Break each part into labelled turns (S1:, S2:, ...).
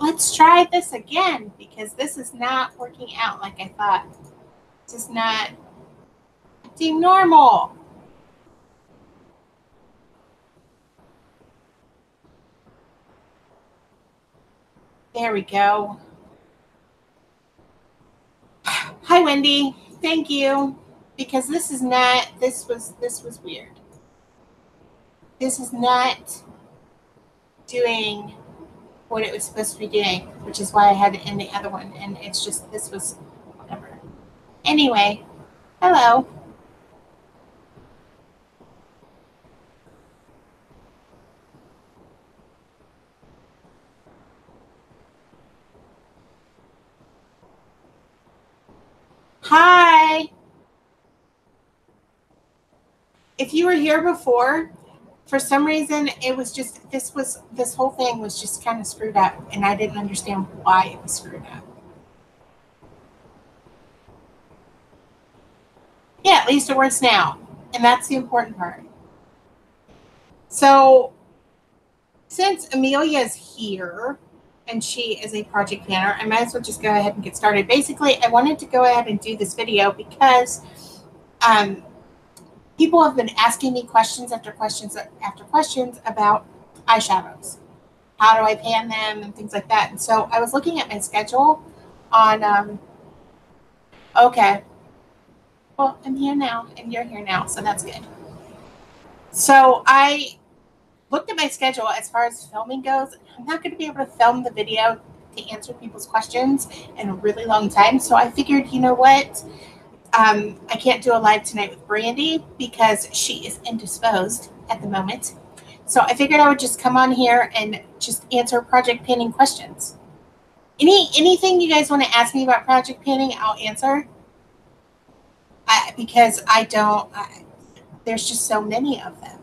S1: let's try this again because this is not working out like I thought. It's just not acting normal. There we go. Hi, Wendy. Thank you. Because this was weird. This is not doing what it was supposed to be doing, which is why I had to end the other one. And it's just, this was whatever. Anyway, hello. Hi. If you were here before, for some reason, it was just, this whole thing was just kind of screwed up, and I didn't understand why it was screwed up. Yeah, at least it works now, and that's the important part. So, since Amelia's here, and she is a project planner, I might as well just go ahead and get started. Basically, I wanted to go ahead and do this video because people have been asking me questions after questions after questions about eyeshadows. How do I pan them and things like that. And so I was looking at my schedule on, okay. Well, I'm here now and you're here now, so that's good. So I looked at my schedule as far as filming goes. I'm not going to be able to film the video to answer people's questions in a really long time. So I figured, you know what? I can't do a live tonight with Brandy because she is indisposed at the moment. So I figured I would just come on here and just answer project panning questions. Anything you guys want to ask me about project panning, I'll answer. Because there's just so many of them.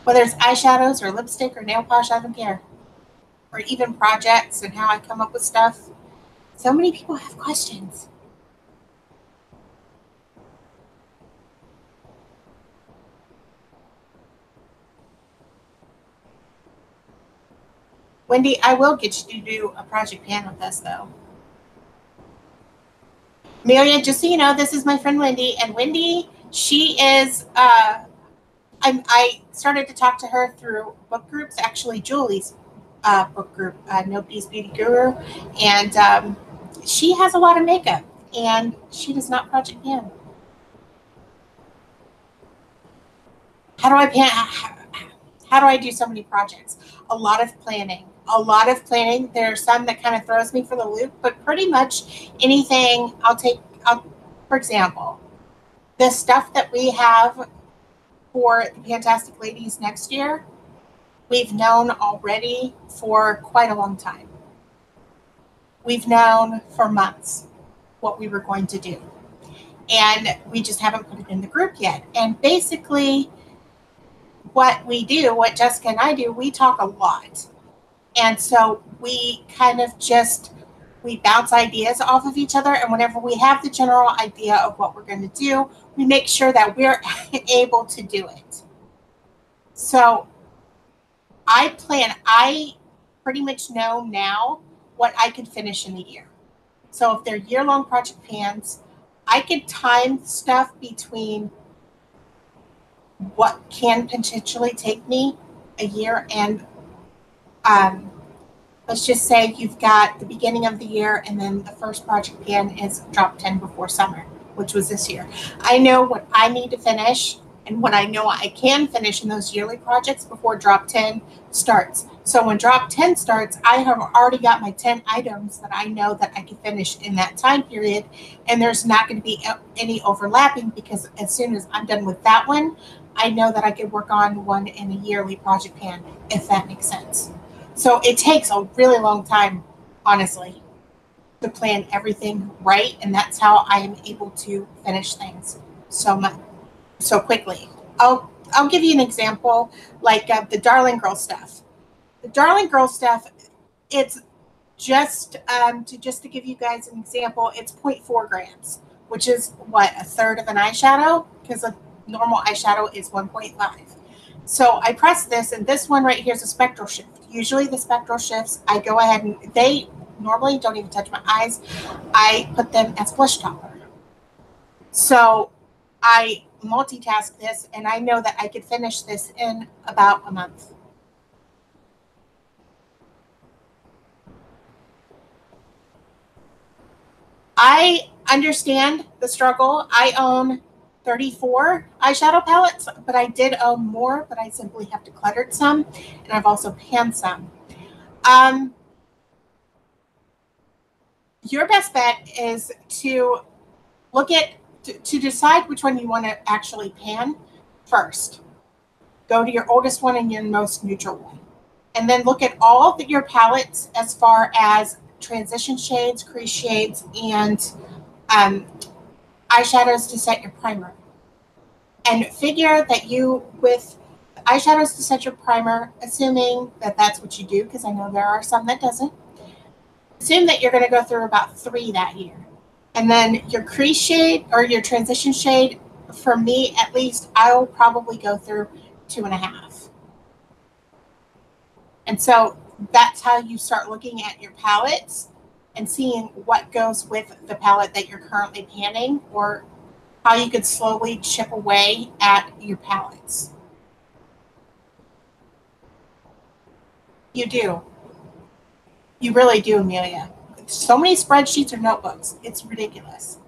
S1: Whether it's eyeshadows or lipstick or nail polish, I don't care. Or even projects and how I come up with stuff. So many people have questions. Wendy, I will get you to do a project pan with us, though. Amelia, just so you know, this is my friend Wendy, and Wendy, she is, I started to talk to her through book groups, actually Julie's book group, Nobody's Beauty Guru, and she has a lot of makeup, and she does not project pan. How do I pan? How do I do so many projects? A lot of planning. There are some that kind of throws me for the loop, but pretty much anything for example, the stuff that we have for the Fantastic Ladies next year, we've known already for quite a long time. We've known for months what we were going to do. And we just haven't put it in the group yet. And basically, what Jessica and I do, we talk a lot. And so we kind of we bounce ideas off of each other. And whenever we have the general idea of what we're going to do, we make sure that we're able to do it. So I pretty much know now what I could finish in the year. So if they're year-long project pans, I could time stuff between what can potentially take me a year and let's just say you've got the beginning of the year and then the first project pan is drop 10 before summer, which was this year. I know what I need to finish and what I know I can finish in those yearly projects before drop 10 starts. So when drop 10 starts, I have already got my 10 items that I know that I can finish in that time period, and there's not going to be any overlapping because as soon as I'm done with that one, I know that I could work on one in a yearly project pan, if that makes sense. So it takes a really long time, honestly, to plan everything right, and that's how I am able to finish things so quickly. I'll give you an example, like the Darling Girl stuff. The Darling Girl stuff, it's just to give you guys an example, it's 0.4 grams, which is what, a third of an eyeshadow, because a normal eyeshadow is 1.5. So I press this, and this one right here is a spectral shift. Usually the spectral shifts, I go ahead and they normally don't even touch my eyes. I put them as blush topper. So I multitask this, and I know that I could finish this in about a month. I understand the struggle. I own 34 eyeshadow palettes, but I did own more, but I simply have decluttered some, and I've also panned some. Your best bet is to look at, to decide which one you want to actually pan first. Go to your oldest one and your most neutral one. And then look at all of your palettes as far as transition shades, crease shades, and eyeshadows to set your primer. And figure that you, with eyeshadows to set your primer, assuming that that's what you do, because I know there are some that doesn't, assume that you're going to go through about 3 that year. And then your crease shade or your transition shade, for me at least, I'll probably go through 2.5. And so that's how you start looking at your palettes and seeing what goes with the palette that you're currently panning, or how you could slowly chip away at your palettes. You do. You really do, Amelia. So many spreadsheets or notebooks. It's ridiculous.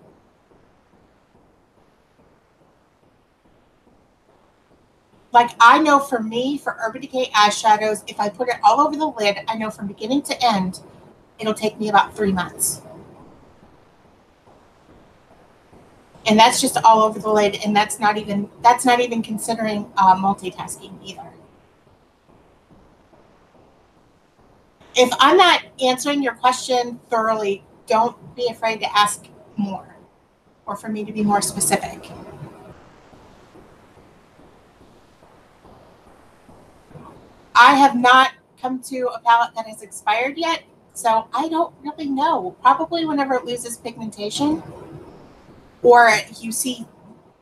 S1: Like, I know for me, for Urban Decay eyeshadows, if I put it all over the lid, I know from beginning to end, it'll take me about 3 months. And that's just all over the lid, and that's not even considering multitasking either. If I'm not answering your question thoroughly, don't be afraid to ask more, or for me to be more specific. I have not come to a palette that has expired yet, so I don't really know. Probably whenever it loses pigmentation, or you see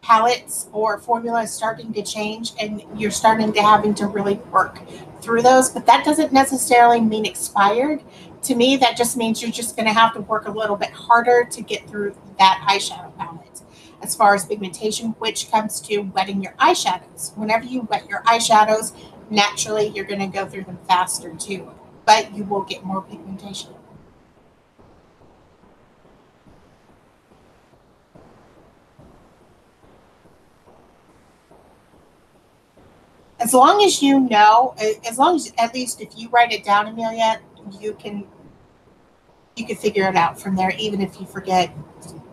S1: palettes or formulas starting to change and you're starting to having to really work through those, but that doesn't necessarily mean expired. To me, that just means you're just going to have to work a little bit harder to get through that eyeshadow palette. As far as pigmentation, which comes to wetting your eyeshadows. Whenever you wet your eyeshadows, naturally you're going to go through them faster too, but you will get more pigmentation. As long as you know, as long as, at least if you write it down, Amelia, you can figure it out from there, even if you forget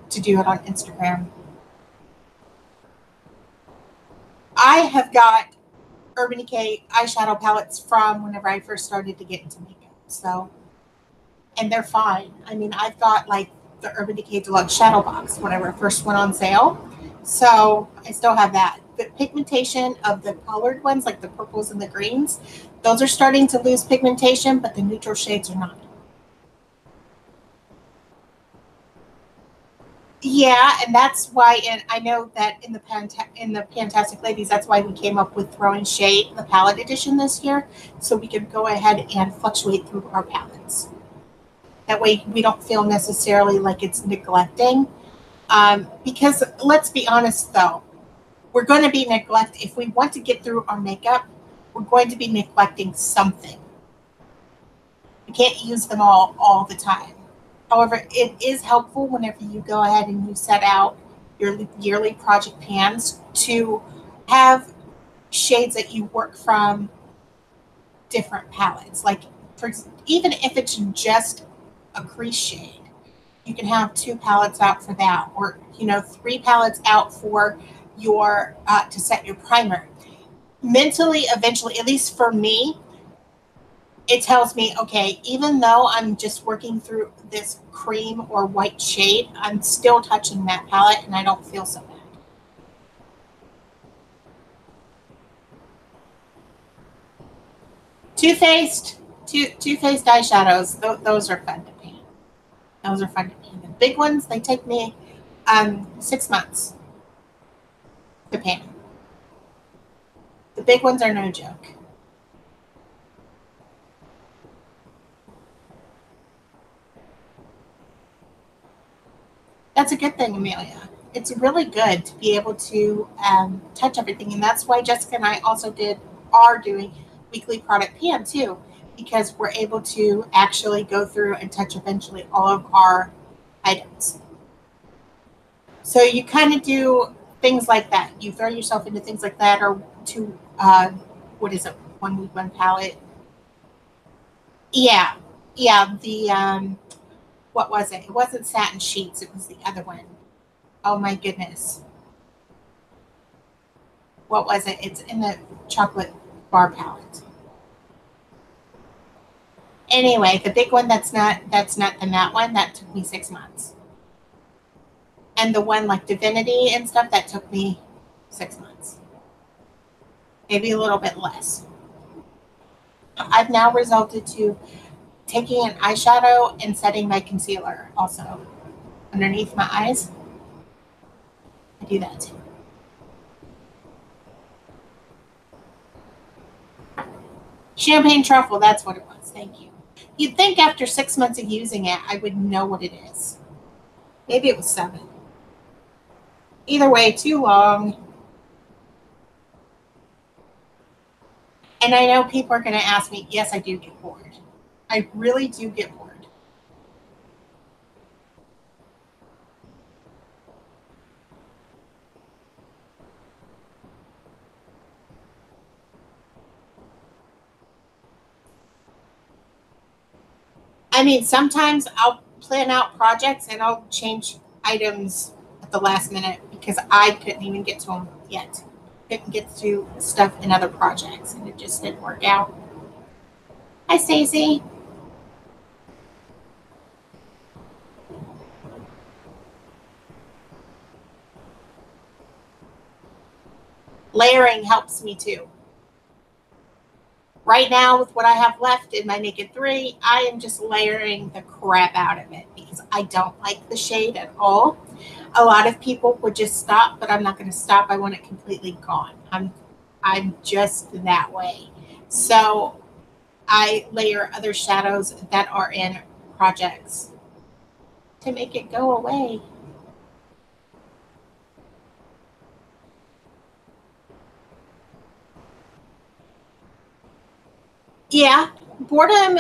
S1: to do it on Instagram. I have got Urban Decay eyeshadow palettes from whenever I first started to get into makeup. So, and they're fine. I mean, I've got like the Urban Decay Deluxe Shadow Box whenever it first went on sale. So I still have that. The pigmentation of the colored ones, like the purples and the greens, those are starting to lose pigmentation, but the neutral shades are not. Yeah, and that's why, and I know that in the Fantastic Ladies, that's why we came up with Throwing Shade, the palette edition this year, so we could go ahead and fluctuate through our palettes. That way we don't feel necessarily like it's neglecting. Because let's be honest though, we're going to be if we want to get through our makeup, we're going to be neglecting something. We can't use them all the time. However, it is helpful whenever you go ahead and you set out your yearly project pans to have shades that you work from different palettes. Like, even if it's just a crease shade, you can have 2 palettes out for that, or 3 palettes out for your to set your primer. Mentally, eventually, at least for me, it tells me, okay, even though I'm just working through this cream or white shade, I'm still touching that palette and I don't feel so bad. Too Faced eyeshadows, those are fun to paint. Those are fun to paint. The big ones, they take me 6 months to paint. The big ones are no joke. That's a good thing, Amelia. It's really good to be able to touch everything. And that's why Jessica and I also are doing weekly product PM too, because we're able to actually go through and touch eventually all of our items. So you kind of do things like that. You throw yourself into things like that, or to, what is it, 1 week, 1 palette. Yeah. Yeah. What was it? It wasn't Satin Sheets. It was the other one. Oh my goodness. What was it? It's in the chocolate bar palette. Anyway, the big one that's not the matte one, that took me 6 months. And the one like Divinity and stuff, that took me 6 months. Maybe a little bit less. I've now resulted to taking an eyeshadow and setting my concealer also underneath my eyes. I do that too. Champagne truffle, that's what it was. Thank you. You'd think after 6 months of using it, I would know what it is. Maybe it was 7. Either way, too long. And I know people are going to ask me, yes, I do get bored. I really do get bored. I mean, sometimes I'll plan out projects and I'll change items at the last minute because I couldn't even get to them yet. Couldn't get to stuff in other projects, and it just didn't work out. Hi, Stacey. Layering helps me too. Right now, with what I have left in my Naked 3, I am just layering the crap out of it because I don't like the shade at all. A lot of people would just stop, but I'm not going to stop. I want it completely gone. I'm just that way. So I layer other shadows that are in projects to make it go away. Yeah, boredom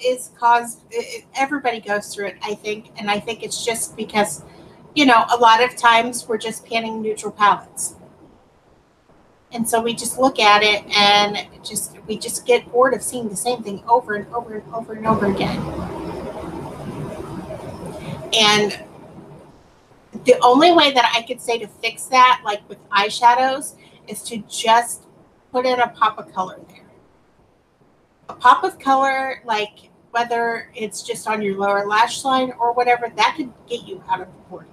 S1: is caused, everybody goes through it, I think. And I think it's just because, a lot of times we're just panning neutral palettes. And so we just look at it and we just get bored of seeing the same thing over and over and over and over again. And the only way that I could say to fix that, like with eyeshadows, is to just put in a pop of color there. A pop of color, like whether it's just on your lower lash line or whatever, that could get you out of the boredom.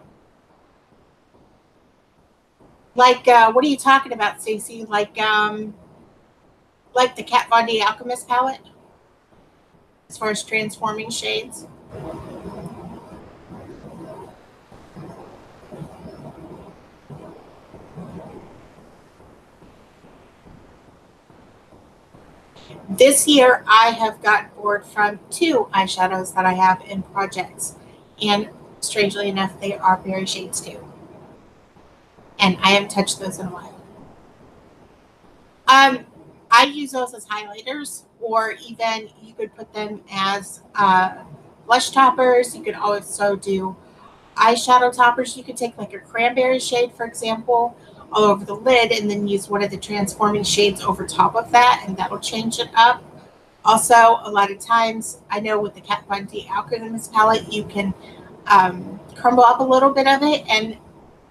S1: Like, what are you talking about, Stacey? Like the Kat Von D Alchemist palette, as far as transforming shades. This year, I have gotten bored from 2 eyeshadows that I have in projects. And strangely enough, they are berry shades too. And I haven't touched those in a while. I use those as highlighters, or even you could put them as blush toppers. You could also do eyeshadow toppers. You could take like a cranberry shade, for example, all over the lid, and then use one of the transforming shades over top of that, and that'll change it up. Also, a lot of times, I know with the Kat Von D Alchemist palette, you can crumble up a little bit of it, and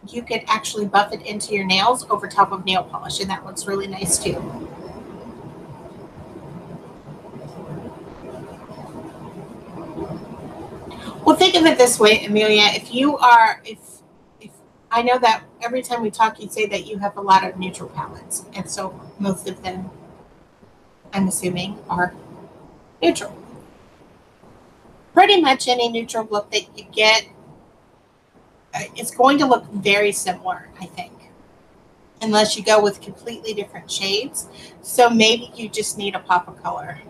S1: you could actually buff it into your nails over top of nail polish, and that looks really nice too. Well, think of it this way, Amelia. If I know that every time we talk, you say that you have a lot of neutral palettes, and so most of them, I'm assuming, are neutral. Pretty much any neutral look that you get, it's going to look very similar, I think. unless you go with completely different shades. So maybe you just need a pop of color.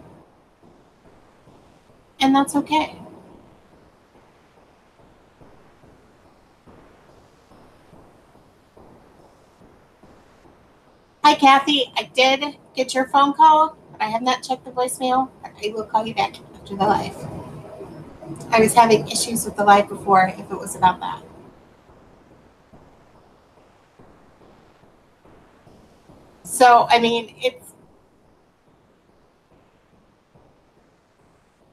S1: And that's okay. Hi, Kathy. I did get your phone call, but I have not checked the voicemail. I will call you back after the live. I was having issues with the live before if it was about that. So, I mean, it's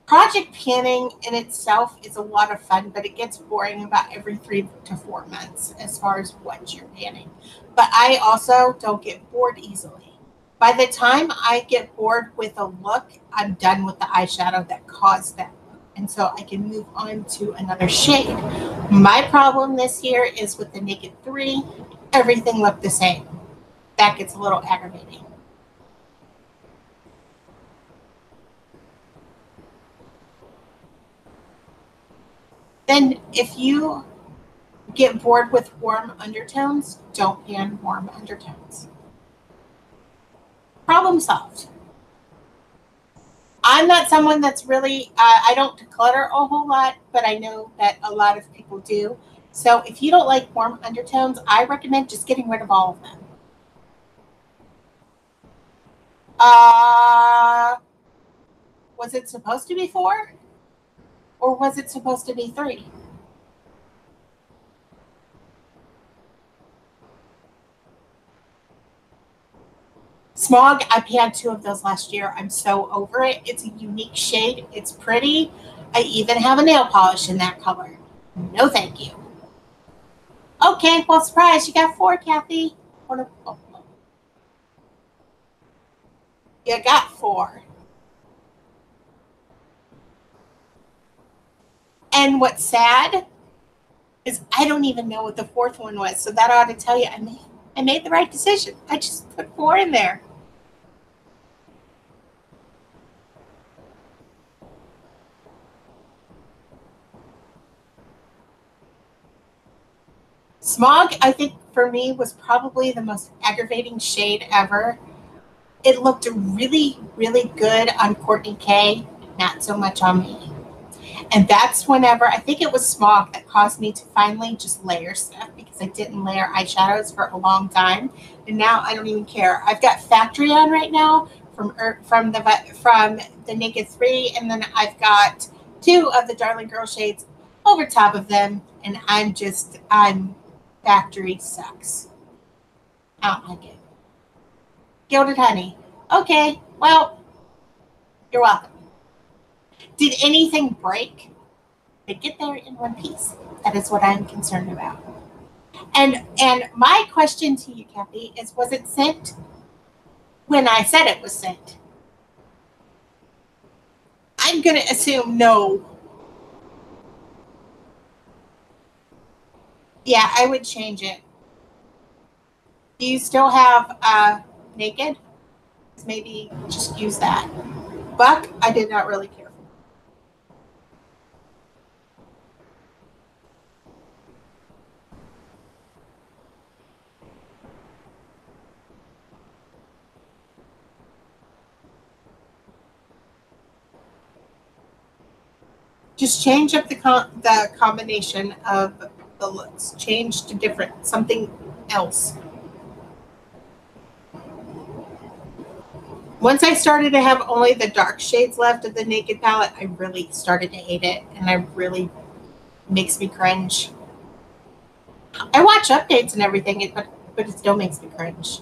S1: project panning in itself is a lot of fun, but it gets boring about every 3 to 4 months as far as what you're panning. But I also don't get bored easily. By the time I get bored with a look, I'm done with the eyeshadow that caused that look. And so I can move on to another shade. My problem this year is with the Naked 3, everything looked the same. That gets a little aggravating. Then if you get bored with warm undertones, don't pan warm undertones. Problem solved. I'm not someone that's really, I don't declutter a whole lot, but I know that a lot of people do. So if you don't like warm undertones, I recommend just getting rid of all of them. Was it supposed to be 4? Or was it supposed to be 3? Smog, I panned 2 of those last year. I'm so over it. It's a unique shade. It's pretty. I even have a nail polish in that color. No, thank you. Okay, well, surprise, you got 4, Kathy. You got 4. And what's sad is I don't even know what the 4th one was. So that ought to tell you I made the right decision. I just put 4 in there. Smog, I think, for me, was probably the most aggravating shade ever. It looked really, really good on Courtney K, not so much on me. And that's whenever, I think it was Smog that caused me to finally just layer stuff because I didn't layer eyeshadows for a long time. And now I don't even care. I've got Factory on right now from the Naked 3, and then I've got 2 of the Darling Girl shades over top of them, and I'm Factory sucks. I don't like it. Gilded Honey. Okay, well, you're welcome. Did anything break? Did it get there in one piece? That is what I'm concerned about. And my question to you, Kathy, is was it sent when I said it was sent? I'm going to assume no. Yeah, I would change it. Do you still have Naked? Maybe just use that. Buck, I did not really care for. Just change up the combination of the looks. Change to different, something else. Once I started to have only the dark shades left of the Naked palette, I really started to hate it, and it really makes me cringe. I watch updates and everything, but it still makes me cringe.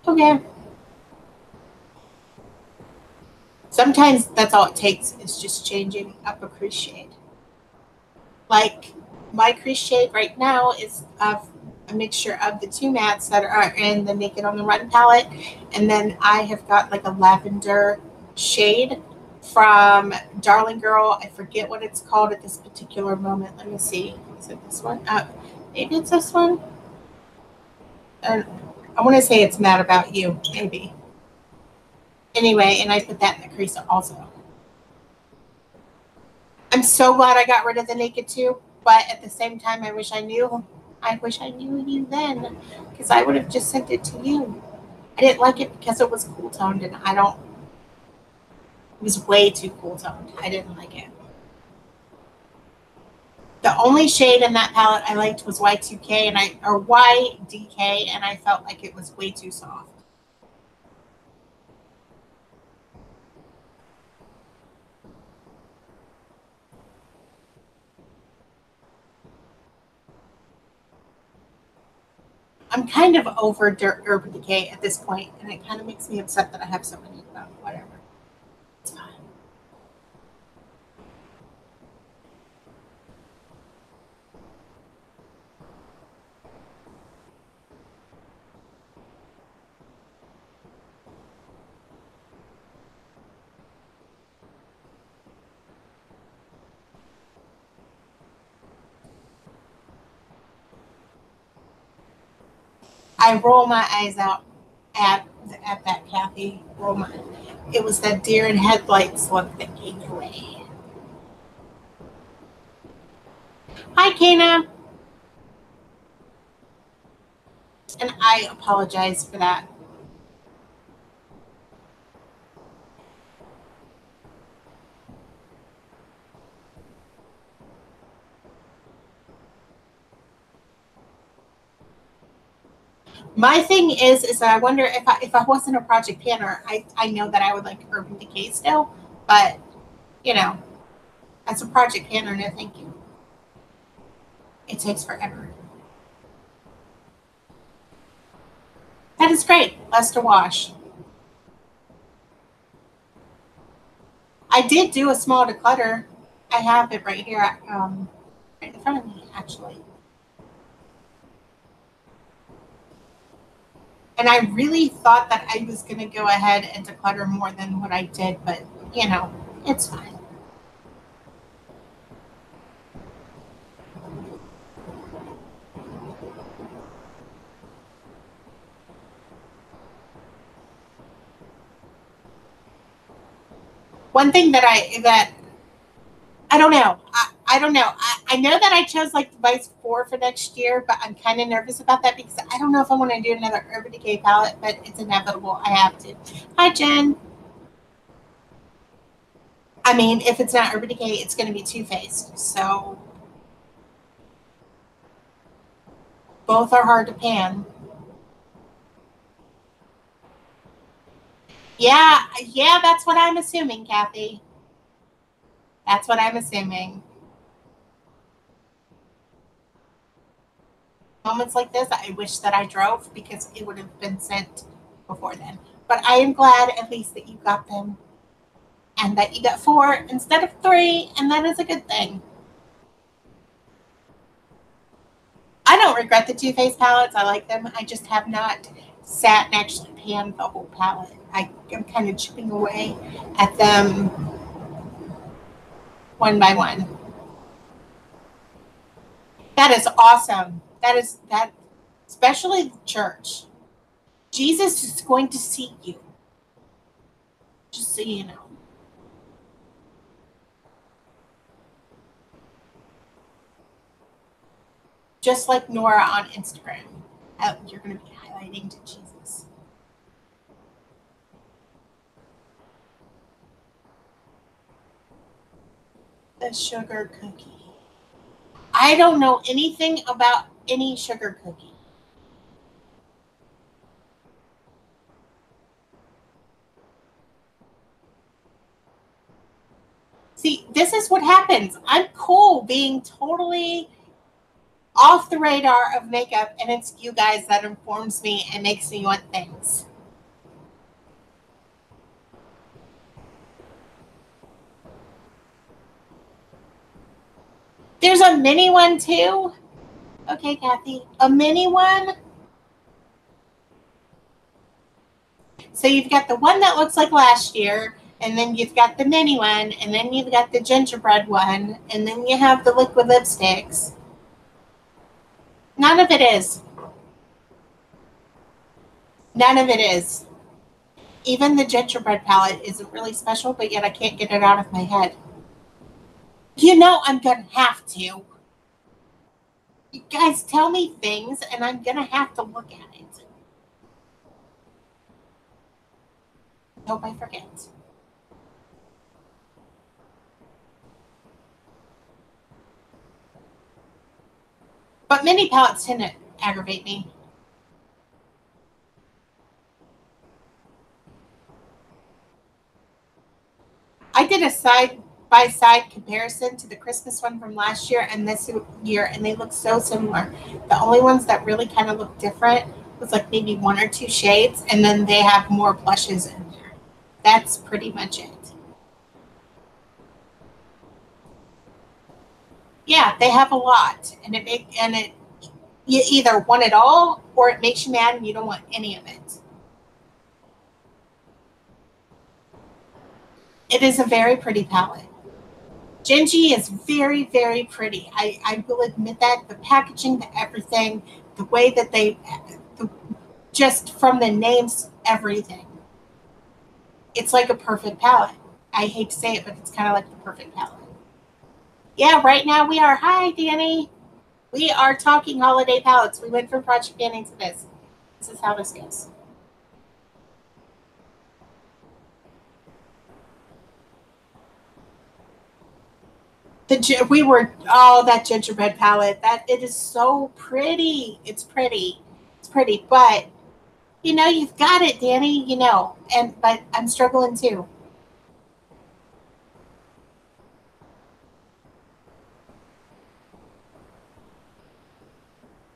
S1: Okay. Sometimes that's all it takes is just changing up a crease shade. Like my crease shade right now is of a mixture of the 2 mattes that are in the Naked on the Run palette, and then I have got like a lavender shade from Darling Girl. I forget what it's called at this particular moment. Let me see. Is it this one? Maybe it's this one. I want to say it's Mad About You, maybe. Anyway, and I put that in the crease also. I'm so glad I got rid of the Naked 2, but at the same time, I wish I knew. I wish I knew you then, because I would have just sent it to you. I didn't like it because it was cool toned, and I don't. It was way too cool toned. I didn't like it. The only shade in that palette I liked was Y2K or YDK, and I felt like it was way too soft. I'm kind of over Urban Decay at this point, and it kind of makes me upset that I have so many, but whatever. It's fine. I roll my eyes out at that, Kathy. It was that deer in headlights look that gave me away. Hi, Kana. And I apologize for that. My thing is that I wonder if I wasn't a project planner, I know that I would like Urban Decay still, but you know, as a project planner, no thank you. It takes forever. That is great. Less to wash. I did do a small declutter. I have it right here, right in front of me, actually. And I really thought that I was going to go ahead and declutter more than what I did, but you know, it's fine. One thing that I don't know. I don't know. I know that I chose like Device 4 for next year, but I'm kind of nervous about that because I don't know if I want to do another Urban Decay palette, but it's inevitable. I have to. Hi, Jen. I mean, if it's not Urban Decay, it's going to be Too Faced. So both are hard to pan. Yeah, that's what I'm assuming, Kathy. That's what I'm assuming. Moments like this, I wish that I drove because it would have been sent before then. But I am glad at least that you got them and that you got 4 instead of 3, and that is a good thing. I don't regret the Too Faced palettes. I like them. I just have not sat and actually panned the whole palette. I am kind of chipping away at them one by one. That is awesome. That, especially the church. Jesus is going to see you. Just so you know. Just like Nora on Instagram. You're going to be highlighting to Jesus. The sugar cookie. I don't know anything about any sugar cookie. See, this is what happens. I'm cool being totally off the radar of makeup, and it's you guys that informs me and makes me want things. There's a mini one too. Okay, Kathy, a mini one. So you've got the one that looks like last year, and then you've got the mini one, and then you've got the gingerbread one, and then you have the liquid lipsticks. None of it is. None of it is. Even the gingerbread palette isn't really special, but yet I can't get it out of my head. You know I'm gonna have to. You guys tell me things and I'm gonna have to look at it. I hope I forget. But mini palettes tend to aggravate me. I did a side-by-side comparison to the Christmas one from last year and this year, and they look so similar. The only ones that really kind of look different was like maybe one or two shades, and then they have more blushes in there. That's pretty much it. Yeah, they have a lot, and you either want it all or it makes you mad and you don't want any of it. It is a very pretty palette. Gingy is very, very pretty. I will admit that. The packaging, the everything, the way that just from the names, everything. It's like a perfect palette. I hate to say it, but it's kind of like the perfect palette. Yeah, right now we are. Hi, Danny. We are talking holiday palettes. We went from Project Banning to this. This is how this goes. That gingerbread palette. That it is so pretty. It's pretty. It's pretty, but you know you've got it, Danny. You know, but I'm struggling too.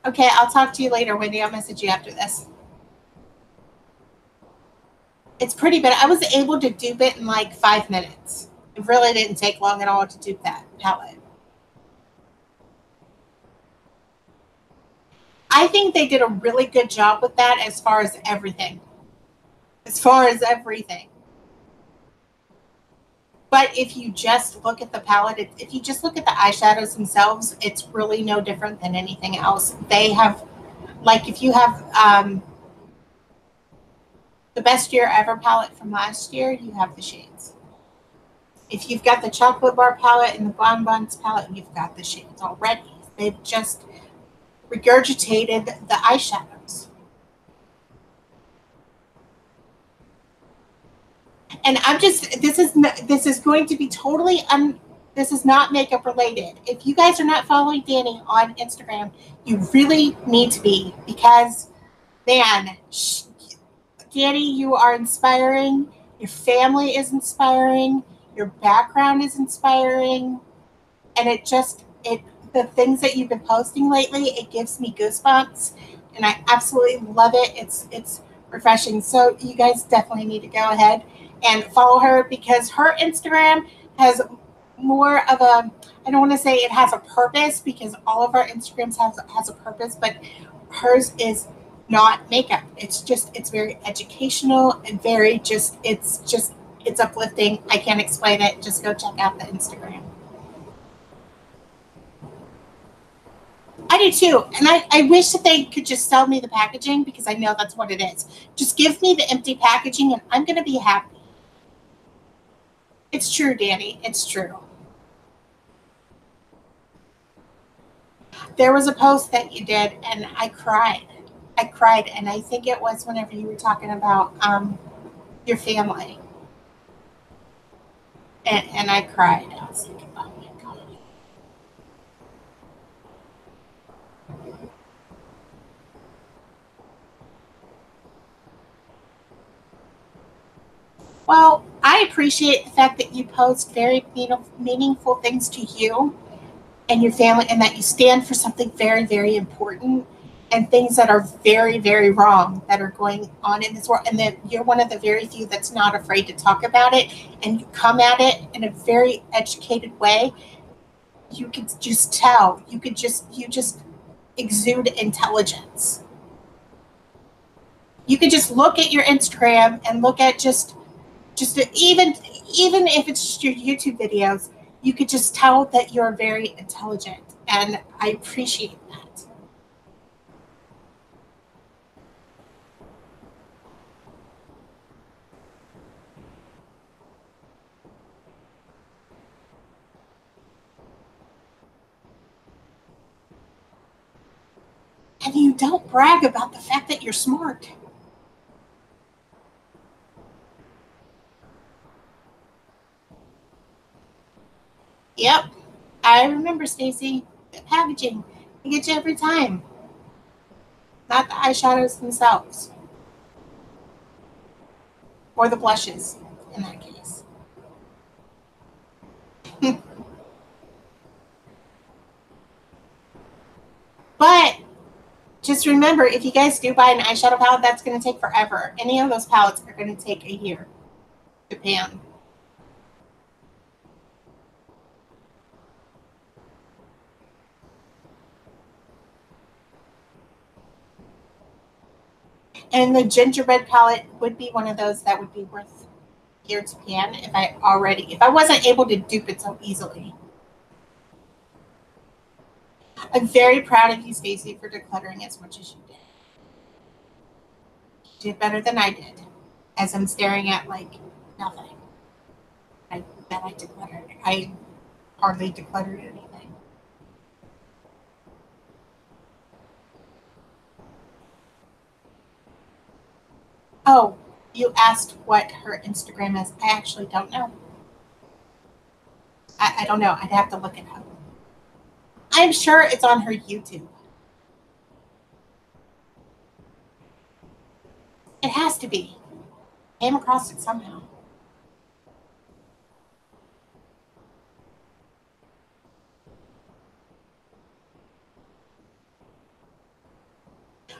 S1: Okay, I'll talk to you later, Wendy. I'll message you after this. It's pretty, but I was able to dupe it in like 5 minutes. It really didn't take long at all to dupe that palette. I think they did a really good job with that as far as everything. As far as everything. But if you just look at the palette, if you just look at the eyeshadows themselves, it's really no different than anything else. They have, like, if you have the Best Year Ever palette from last year, you have the shades. If you've got the chocolate bar palette and the bonbons palette, you've got the shades already. They've just regurgitated the eyeshadows. And this is going to be totally this is not makeup related. If you guys are not following Danny on Instagram, you really need to be, because man, Danny, you are inspiring. Your family is inspiring. Your background is inspiring. And the things that you've been posting lately, it gives me goosebumps, and I absolutely love it. It's refreshing. So you guys definitely need to go ahead and follow her, because her Instagram has more of a, I don't want to say it has a purpose, because all of our Instagrams has a purpose, but hers is not makeup. It's very educational and very it's uplifting. I can't explain it. Just go check out the Instagram. I do too. And I wish that they could just sell me the packaging, because I know that's what it is. Just give me the empty packaging and I'm going to be happy. It's true, Danny. It's true. There was a post that you did and I cried. I cried. And I think it was whenever you were talking about your family. And I cried. I was like, oh my God. Well, I appreciate the fact that you post very meaningful things to you and your family, and that you stand for something very, very important, and things that are very, very wrong that are going on in this world. And that you're one of the very few that's not afraid to talk about it, and you come at it in a very educated way. You could just tell. You just exude intelligence. You could just look at your Instagram and look at even if it's just your YouTube videos, you could just tell that you're very intelligent, and I appreciate that. and you don't brag about the fact that you're smart. Yep, I remember, Stacy. The packaging, they get you every time. Not the eyeshadows themselves, or the blushes, in that case. But just remember, if you guys do buy an eyeshadow palette, that's going to take forever. Any of those palettes are going to take a year to pan. And the gingerbread palette would be one of those that would be worth here to pan if I wasn't able to dupe it so easily. I'm very proud of you, Stacy, for decluttering as much as you did. You did better than I did, as I'm staring at like nothing. I decluttered. I hardly decluttered anything. Oh, you asked what her Instagram is. I actually don't know. I don't know. I'd have to look it up. I'm sure it's on her YouTube. It has to be. Came across it somehow.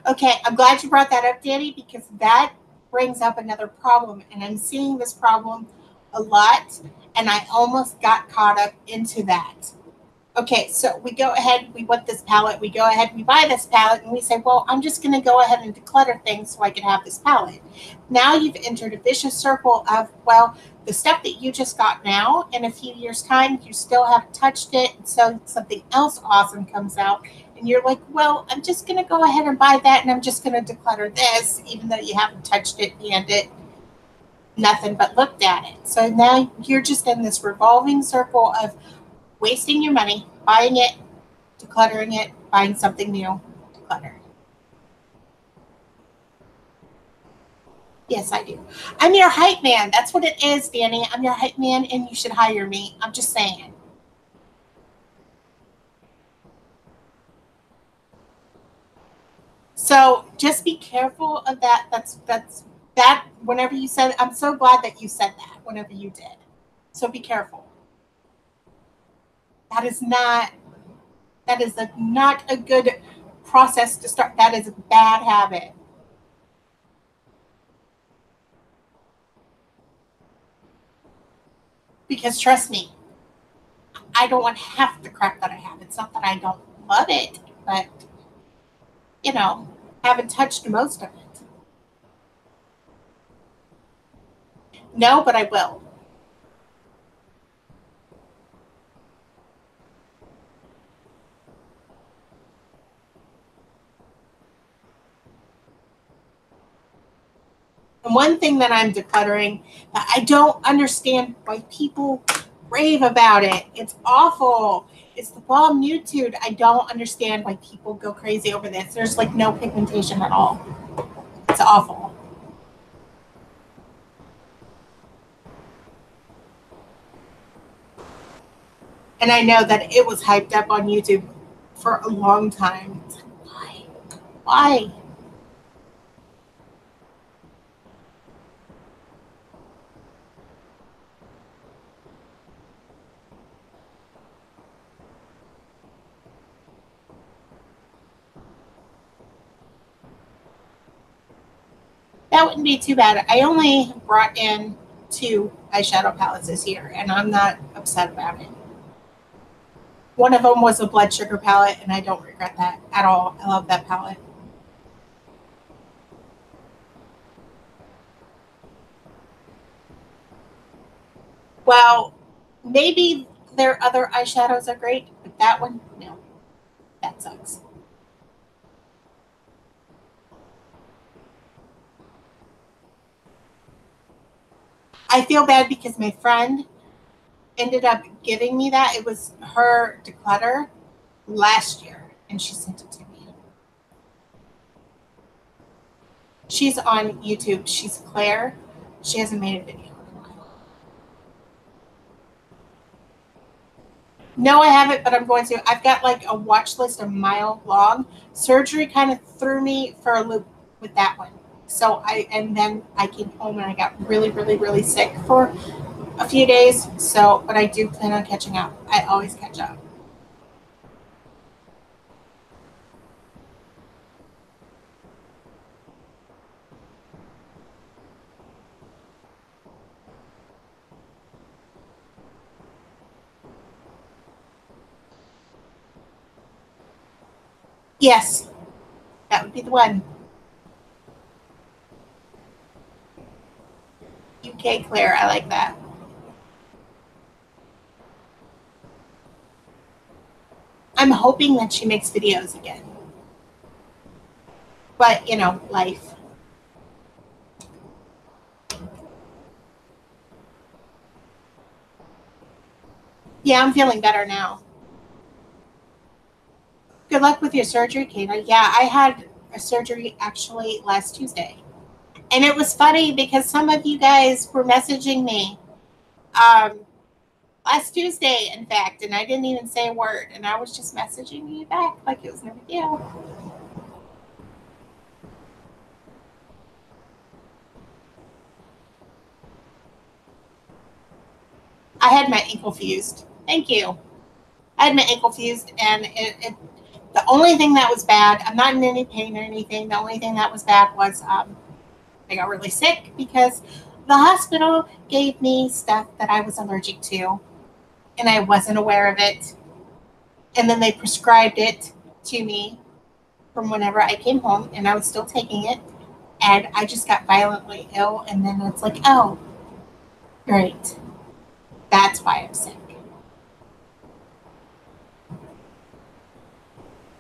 S1: Okay, I'm glad you brought that up, Danny, because that brings up another problem. And I'm seeing this problem a lot, and I almost got caught up into that. Okay, so we go ahead, we want this palette, we go ahead, we buy this palette, and we say, well, I'm just going to go ahead and declutter things so I can have this palette. Now you've entered a vicious circle of, well, the stuff that you just got now, in a few years' time, you still haven't touched it, and so something else awesome comes out, and you're like, well, I'm just going to go ahead and buy that, and I'm just going to declutter this, even though you haven't touched it, panned it, nothing but looked at it. So now you're just in this revolving circle of wasting your money, buying it, decluttering it, buying something new, declutter. Yes, I do. I'm your hype man. That's what it is, Danny. I'm your hype man, and you should hire me. I'm just saying. So just be careful of that. That's that. Whenever you said, I'm so glad that you said that. Whenever you did, so be careful. That is not. That is not a good process to start. That is a bad habit. Because trust me, I don't want half the crap that I have. It's not that I don't love it, but you know, haven't touched most of it. No, but I will. And one thing that I'm decluttering that I don't understand why people rave about it. It's awful. It's the Balm Nude. I don't understand why people go crazy over this. There's like no pigmentation at all. It's awful. And I know that it was hyped up on YouTube for a long time. It's like, why? Why? That wouldn't be too bad. I only brought in 2 eyeshadow palettes this year, and I'm not upset about it. One of them was a blood sugar palette, and I don't regret that at all. I love that palette. Well, maybe their other eyeshadows are great, but that one, no, that sucks. I feel bad because my friend ended up giving me that. It was her declutter last year, and she sent it to me. She's on YouTube. She's Claire. She hasn't made a video. No, I haven't, but I'm going to. I've got like a watch list a mile long. Surgery kind of threw me for a loop with that one. So and then I came home and I got really, really, really sick for a few days. So, but I do plan on catching up. I always catch up. Yes, that would be the one. UK Claire, I like that. I'm hoping that she makes videos again. But, you know, life. Yeah, I'm feeling better now. Good luck with your surgery, Kata. Yeah, I had a surgery actually last Tuesday. And it was funny because some of you guys were messaging me last Tuesday, in fact, and I didn't even say a word. And I was just messaging you back like it was no big deal. I had my ankle fused. Thank you. I had my ankle fused, and the only thing that was bad, I'm not in any pain or anything. The only thing that was bad was I got really sick because the hospital gave me stuff that I was allergic to, and I wasn't aware of it. And then they prescribed it to me from whenever I came home, and I was still taking it. And I just got violently ill, and then it's like, oh, great. That's why I'm sick.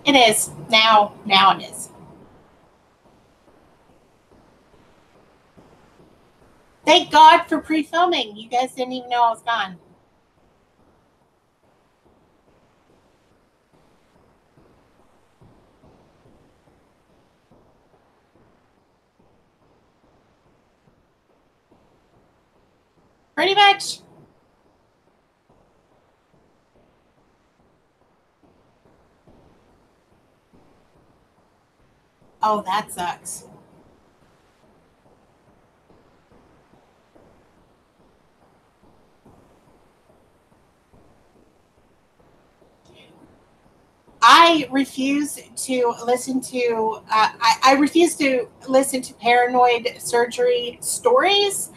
S1: It is. Now it is. Thank God for pre-filming. You guys didn't even know I was gone. Pretty much. Oh, that sucks. I refuse to listen to. I refuse to listen to paranoid surgery stories,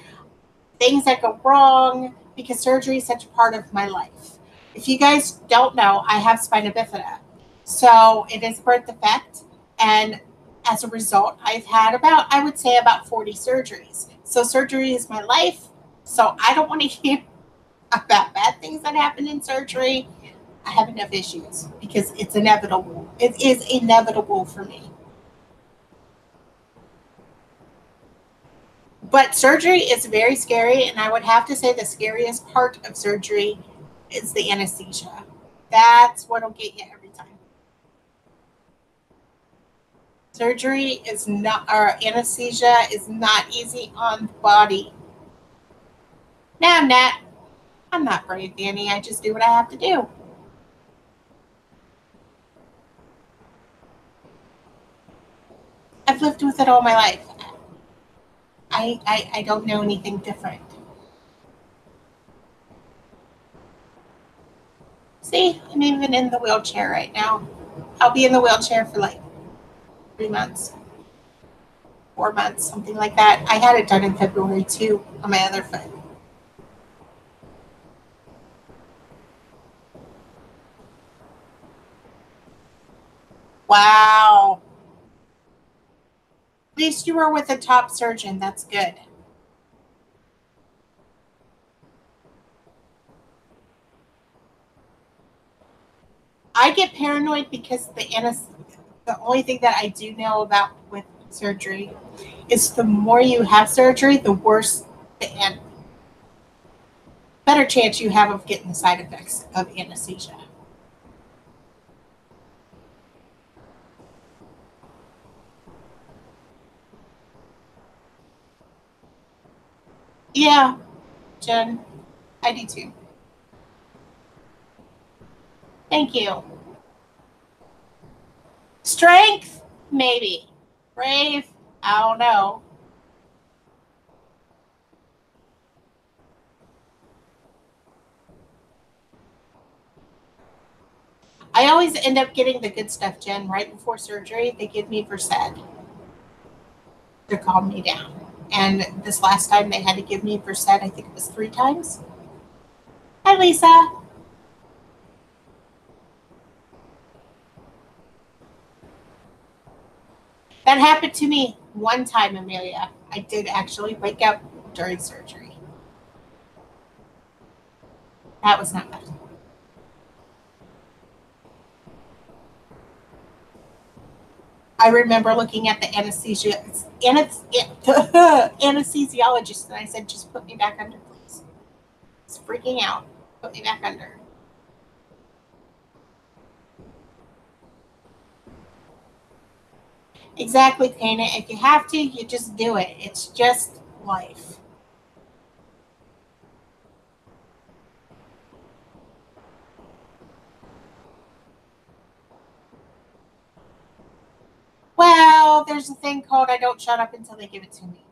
S1: things that go wrong, because surgery is such a part of my life. If you guys don't know, I have spina bifida, so it is a birth defect, and as a result, I've had I would say about 40 surgeries. So surgery is my life. So I don't want to hear about bad things that happen in surgery. I have enough issues because it's inevitable. It is inevitable for me. But surgery is very scary, and I would have to say the scariest part of surgery is the anesthesia. That's what'll get you every time. Surgery is not, or anesthesia is not easy on the body. Now, Nat, I'm not brave, Danny. I just do what I have to do. I've lived with it all my life. I don't know anything different. See, I'm even in the wheelchair right now. I'll be in the wheelchair for like 3 months, 4 months, something like that. I had it done in February too on my other foot. Wow. At least you were with a top surgeon. That's good. I get paranoid because the only thing that I do know about with surgery is the more you have surgery, the worse and better chance you have of getting the side effects of anesthesia. Yeah, Jen, I do too. Thank you. Strength, maybe. Brave, I don't know. I always end up getting the good stuff, Jen. Right before surgery, they give me Versed to calm me down. And this last time they had to give me Versed, I think it was 3 times. Hi, Lisa. That happened to me one time, Amelia. I did actually wake up during surgery. That was not good. I remember looking at the anesthesiologist, and I said, "Just put me back under, please." It's freaking out. Put me back under. Exactly, Kana. If you have to, you just do it. It's just life. Well, there's a thing called I don't shut up until they give it to me.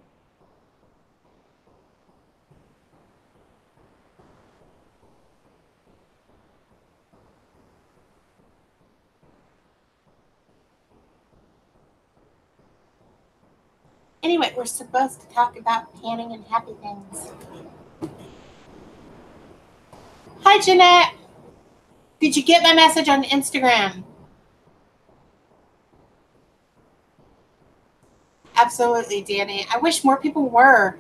S1: Anyway, we're supposed to talk about panning and happy things. Hi, Jeanette. Did you get my message on Instagram? Absolutely, Danny. I wish more people were.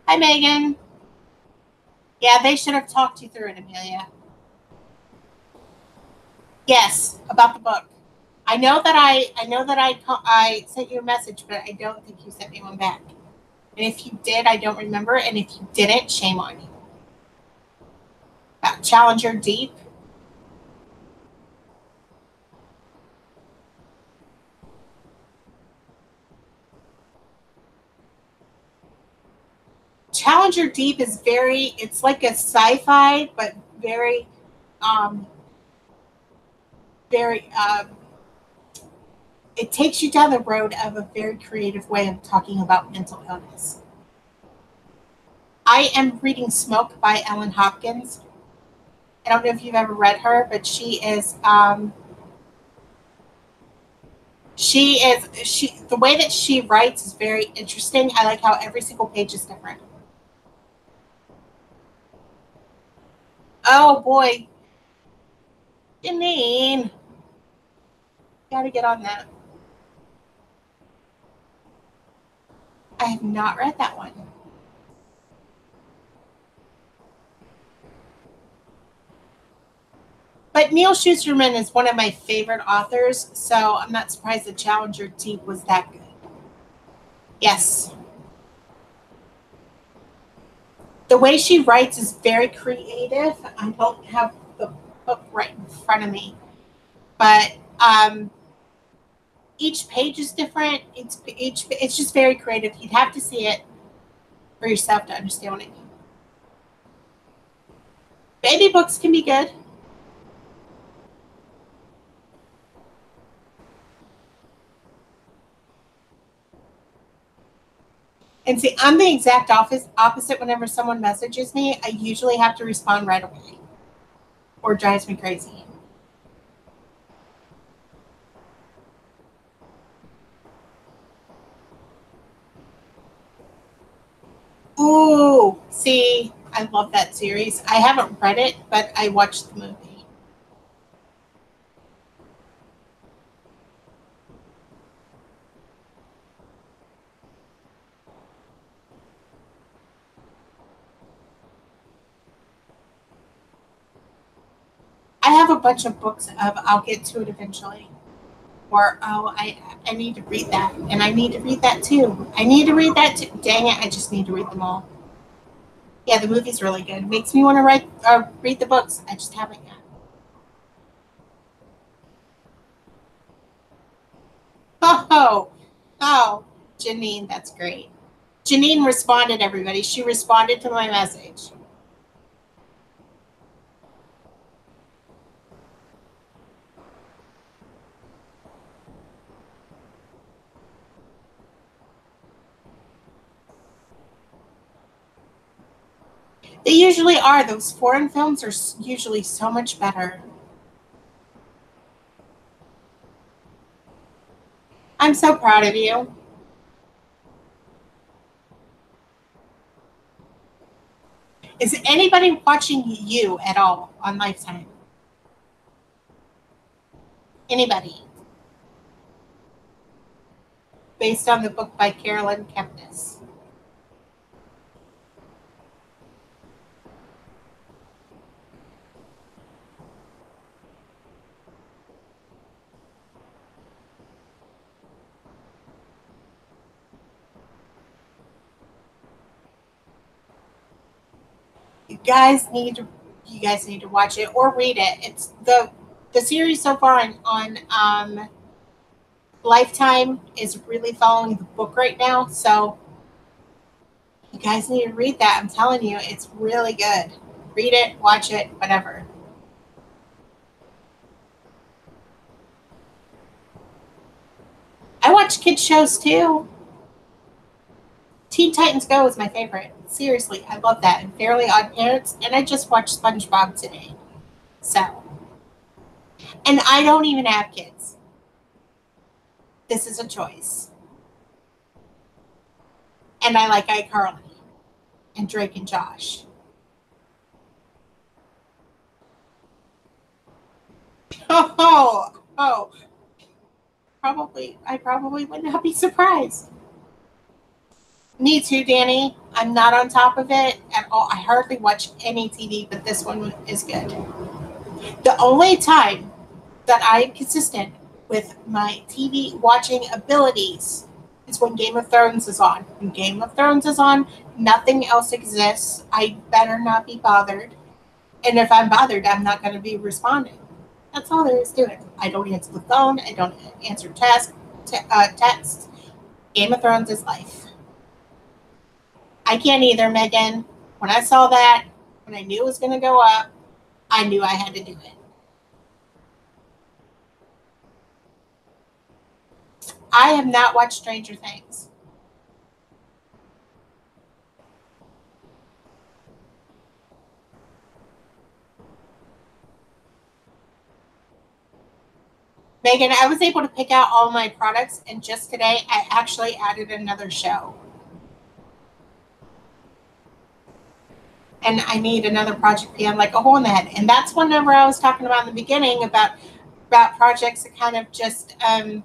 S1: Hi, Megan. Yeah, they should have talked you through it, Amelia. Yes, about the book. I sent you a message, but I don't think you sent me one back. And if you did, I don't remember. And if you didn't, shame on you. About Challenger Deep. Challenger Deep is it's like a sci-fi, but very, um, very, it takes you down the road of a very creative way of talking about mental illness. I am reading Smoke by Ellen Hopkins. I don't know if you've ever read her, but she the way that she writes is very interesting. I like how every single page is different. Oh boy, Janine, gotta get on that. I have not read that one. But Neil Schusterman is one of my favorite authors, so I'm not surprised that Challenger Deep was that good. Yes. The way she writes is very creative. I don't have the book right in front of me, but each page is different. It's just very creative. You'd have to see it for yourself to understand what I mean. Baby books can be good. And see, I'm the exact opposite. Whenever someone messages me, I usually have to respond right away, or it drives me crazy. Ooh, see, I love that series. I haven't read it, but I watched the movie. I have a bunch of books of I'll get to it eventually. Or I need to read that, and I need to read that too. I need to read that too. Dang it, I just need to read them all. Yeah, the movie's really good. It makes me want to read the books. I just haven't yet. Oh, oh, Janine, that's great. Janine responded, everybody. She responded to my message. They usually are. Those foreign films are usually so much better. I'm so proud of you. Is anybody watching you at all on Lifetime? Anybody? Based on the book by Carolyn Kepnes. You guys need to watch it or read it. It's the series so far on Lifetime is really following the book right now. So you guys need to read that. I'm telling you, it's really good. Read it, watch it, whatever. I watch kids shows too. Teen Titans Go is my favorite. Seriously, I love that. And Fairly Odd Parents, and I just watched SpongeBob today. So, and I don't even have kids. This is a choice. And I like iCarly and Drake and Josh. Oh, I probably would not be surprised. Me too, Danny. I'm not on top of it at all. I hardly watch any TV, but this one is good. The only time that I'm consistent with my TV watching abilities is when Game of Thrones is on. When Game of Thrones is on, nothing else exists. I better not be bothered. And if I'm bothered, I'm not going to be responding. That's all there is to it. I don't answer the phone. I don't answer texts. Game of Thrones is life. I can't either, Megan. When I saw that, when I knew it was going to go up, I knew I had to do it. I have not watched Stranger Things. Megan, I was able to pick out all my products, and just today I actually added another show. And I need another project PM, like a hole in the head. And that's whenever I was talking about in the beginning about projects that kind of just come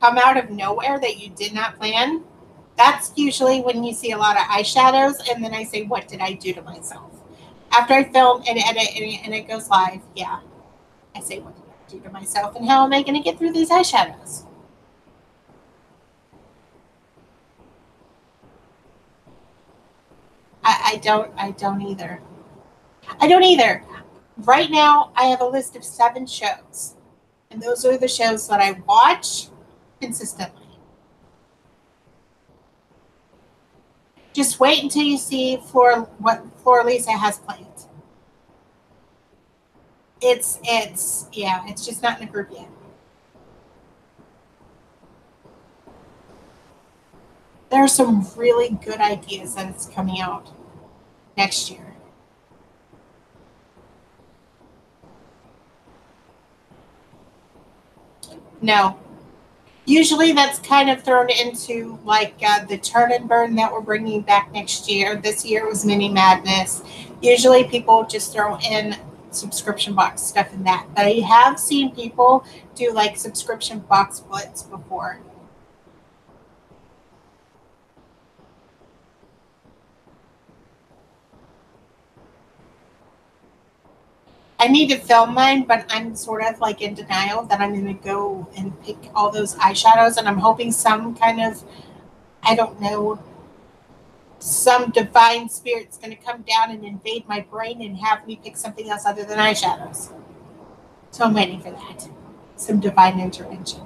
S1: out of nowhere that you did not plan. That's usually when you see a lot of eyeshadows, and then I say, what did I do to myself? After I film and edit and it goes live, yeah, I say, what did I do to myself, and how am I going to get through these eyeshadows? I don't either. I don't either. Right now, I have a list of 7 shows, and those are the shows that I watch consistently. Just wait until you see what Floralisa has planned. It's just not in the group yet. There are some really good ideas that it's coming out next year. No. Usually that's kind of thrown into like the turn and burn that we're bringing back next year. This year was Mini Madness. Usually people just throw in subscription box stuff in that. But I have seen people do like subscription box splits before. I need to film mine, but I'm sort of like in denial that I'm going to go and pick all those eyeshadows, and I'm hoping some kind of, I don't know, some divine spirit's going to come down and invade my brain and have me pick something else other than eyeshadows. So I'm waiting for that. Some divine intervention.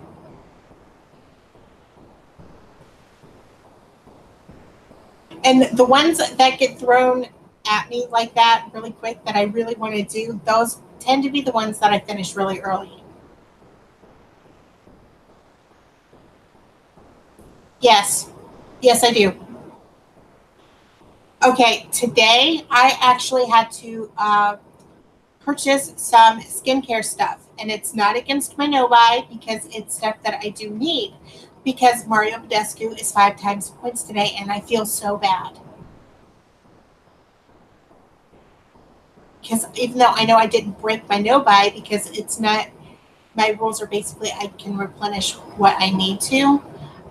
S1: And the ones that get thrown at me like that really quick that I really want to do, those tend to be the ones that I finish really early. Yes. Yes, I do. Okay, today I actually had to purchase some skincare stuff, and it's not against my no buy because it's stuff that I do need. Because Mario Badescu is 5 times the points today, and I feel so bad. Because even though I know I didn't break my no buy, because it's not, my rules are basically I can replenish what I need to.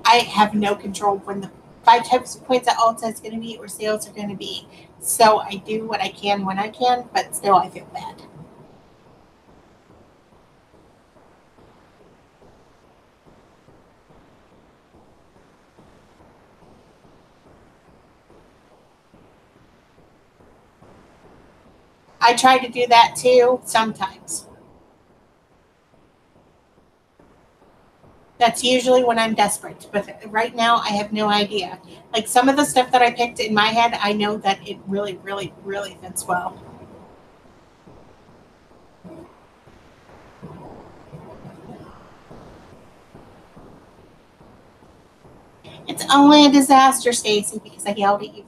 S1: I have no control when the 5 times the points at Ulta is going to be or sales are going to be. So I do what I can when I can, but still I feel bad. I try to do that too sometimes. That's usually when I'm desperate, but right now I have no idea. Like some of the stuff that I picked in my head, I know that it really, really, really fits well. It's only a disaster, Stacy, because I yelled at you.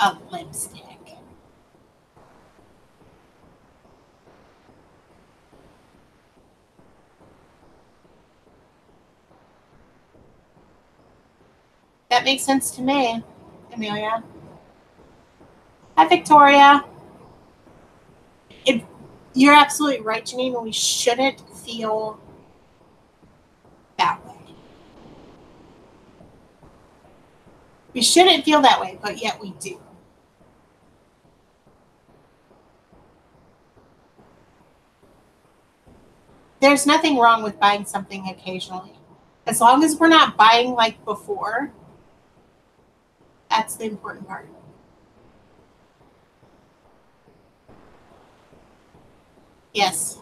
S1: A lipstick. That makes sense to me, Amelia. Hi, Victoria. It, you're absolutely right, Janine. We shouldn't feel that way. We shouldn't feel that way, but yet we do. There's nothing wrong with buying something occasionally. As long as we're not buying like before, that's the important part. Yes.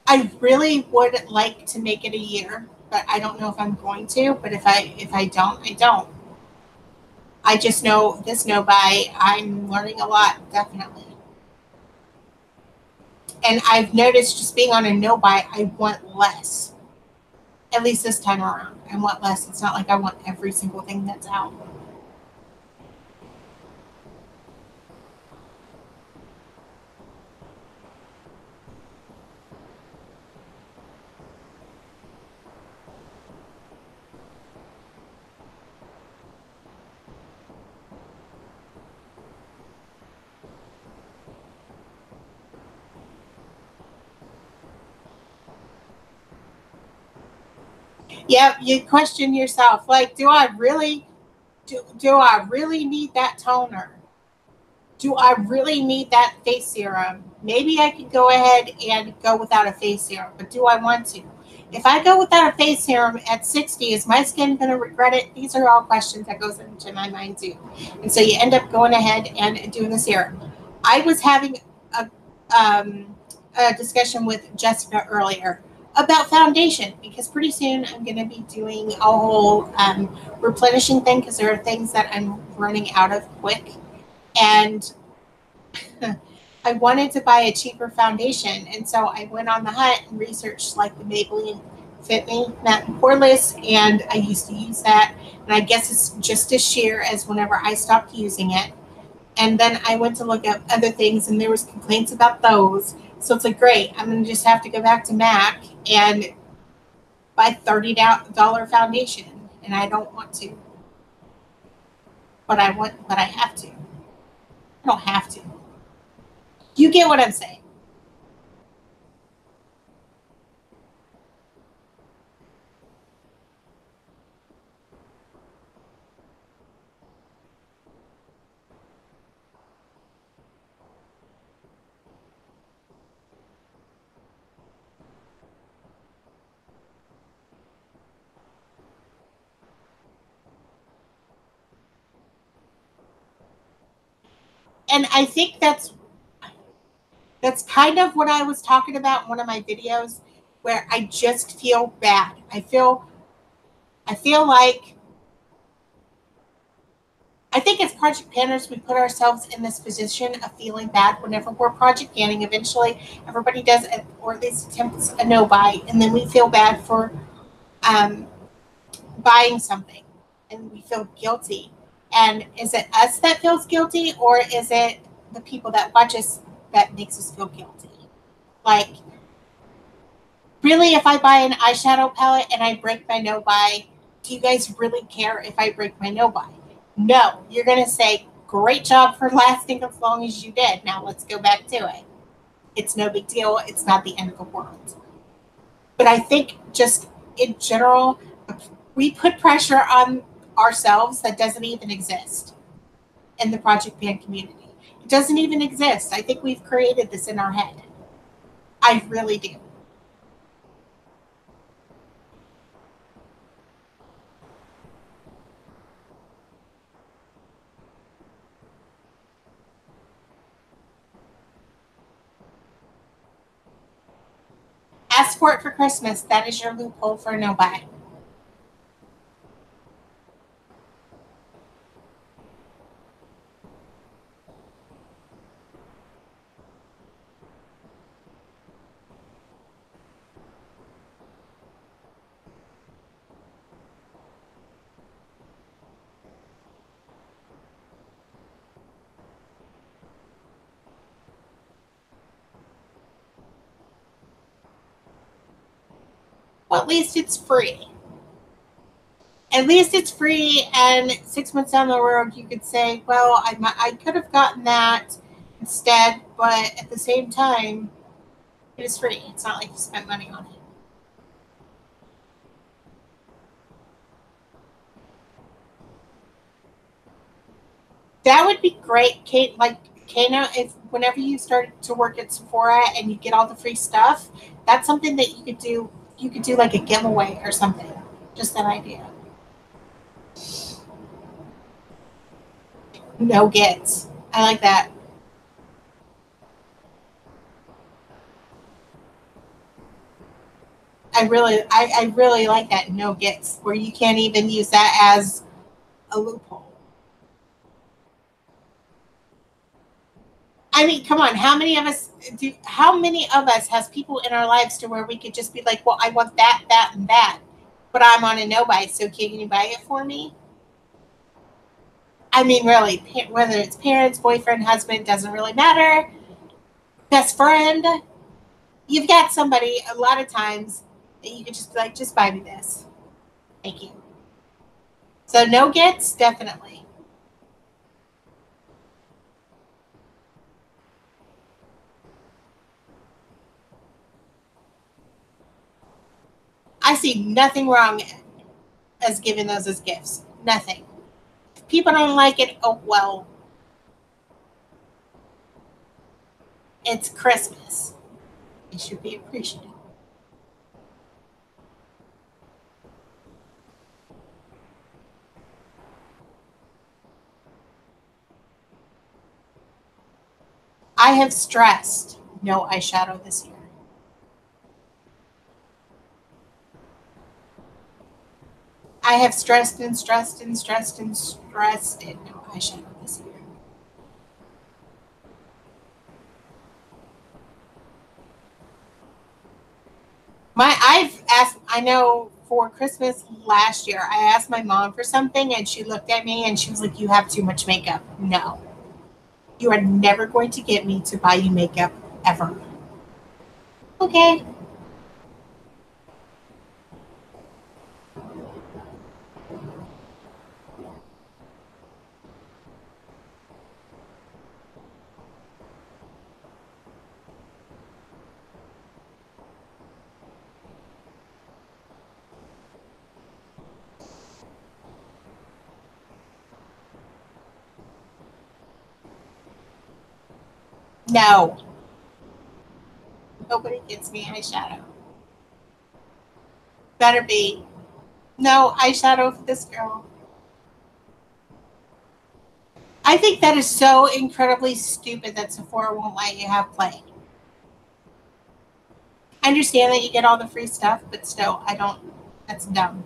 S1: I really would like to make it a year, but I don't know if I'm going to. But if I don't, I don't. I just know this no buy, I'm learning a lot, definitely. And I've noticed just being on a no buy, I want less. At least this time around. I want less. It's not like I want every single thing that's out. Yep, you question yourself, like, do I really need that toner? Do I really need that face serum? Maybe I could go ahead and go without a face serum, but do I want to? If I go without a face serum at 60, is my skin going to regret it? These are all questions that goes into my mind too. And so you end up going ahead and doing the serum. I was having a, a discussion with Jessica earlier about foundation because pretty soon I'm going to be doing a whole replenishing thing because there are things that I'm running out of quick. And I wanted to buy a cheaper foundation, and so I went on the hunt and researched like the Maybelline Fit Me Matte and Poreless, and I used to use that, and I guess it's just as sheer as whenever I stopped using it. And then I went to look up other things, and there was complaints about those. So it's like, great, I'm gonna just have to go back to MAC and buy $30 foundation, and I don't want to, but I have to. I don't have to. You get what I'm saying? And I think that's That's kind of what I was talking about in one of my videos, where I just feel bad. I feel like, I think as project planners, we put ourselves in this position of feeling bad whenever we're project planning. Eventually, everybody does, or at least attempts a no buy, and then we feel bad for um, buying something, and we feel guilty. And is it us that feels guilty, or is it the people that watch us that makes us feel guilty? Like, really, if I buy an eyeshadow palette and I break my no buy, do you guys really care if I break my no buy? No, you're going to say, great job for lasting as long as you did. Now let's go back to it. It's no big deal. It's not the end of the world. But I think just in general, we put pressure on ourselves that doesn't even exist in the project plan community. It doesn't even exist. I think we've created this in our head. I really do. Ask for it for Christmas. That is your loophole for no buy. Well, at least it's free. At least it's free, and 6 months down the road, you could say, well, I could have gotten that instead, but at the same time, it is free. It's not like you spent money on it. That would be great, Kate. Like, Kana, if whenever you start to work at Sephora and you get all the free stuff, that's something that you could do. You could do like a giveaway or something. Just an idea. No gets. I like that. I really like that no gets, where you can't even use that as a loophole. I mean, come on, how many of us has people in our lives to where we could just be like, well, I want that, that, and that, but I'm on a no buy, so can you buy it for me? I mean, really, whether it's parents, boyfriend, husband, doesn't really matter. Best friend, you've got somebody a lot of times that you could just be like, just buy me this. Thank you. So no gets, definitely. I see nothing wrong as giving those as gifts. Nothing. If people don't like it, oh well. It's Christmas. It should be appreciated. I have stressed no eyeshadow this year. I have stressed and stressed and stressed and stressed it no eyeshadow this year. I've asked, I know for Christmas last year, I asked my mom for something and she looked at me and she was like, you have too much makeup. No, you are never going to get me to buy you makeup ever. Okay. No, nobody gets me eyeshadow. Better be. No eyeshadow for this girl. I think that is so incredibly stupid that Sephora won't let you have play. I understand that you get all the free stuff, but still, I don't. That's dumb.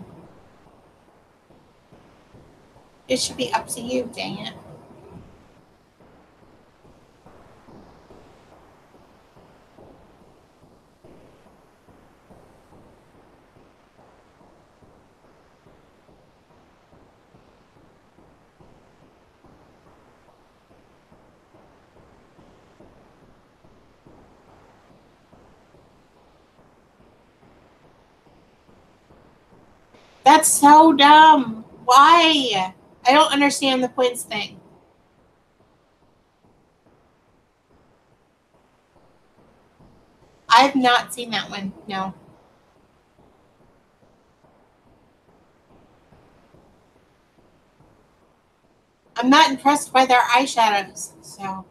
S1: It should be up to you, dang it. That's so dumb. Why? I don't understand the points thing. I've not seen that one. No. I'm not impressed by their eyeshadows. So,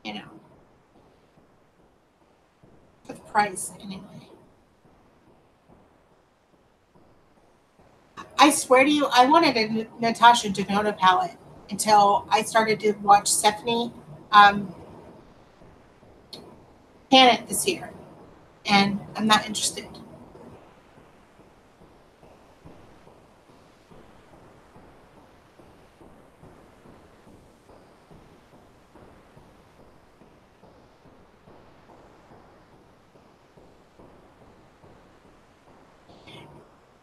S1: you know, for the price anyway. I swear to you, I wanted a Natasha Denona palette until I started to watch Stephanie Planet this year, and I'm not interested.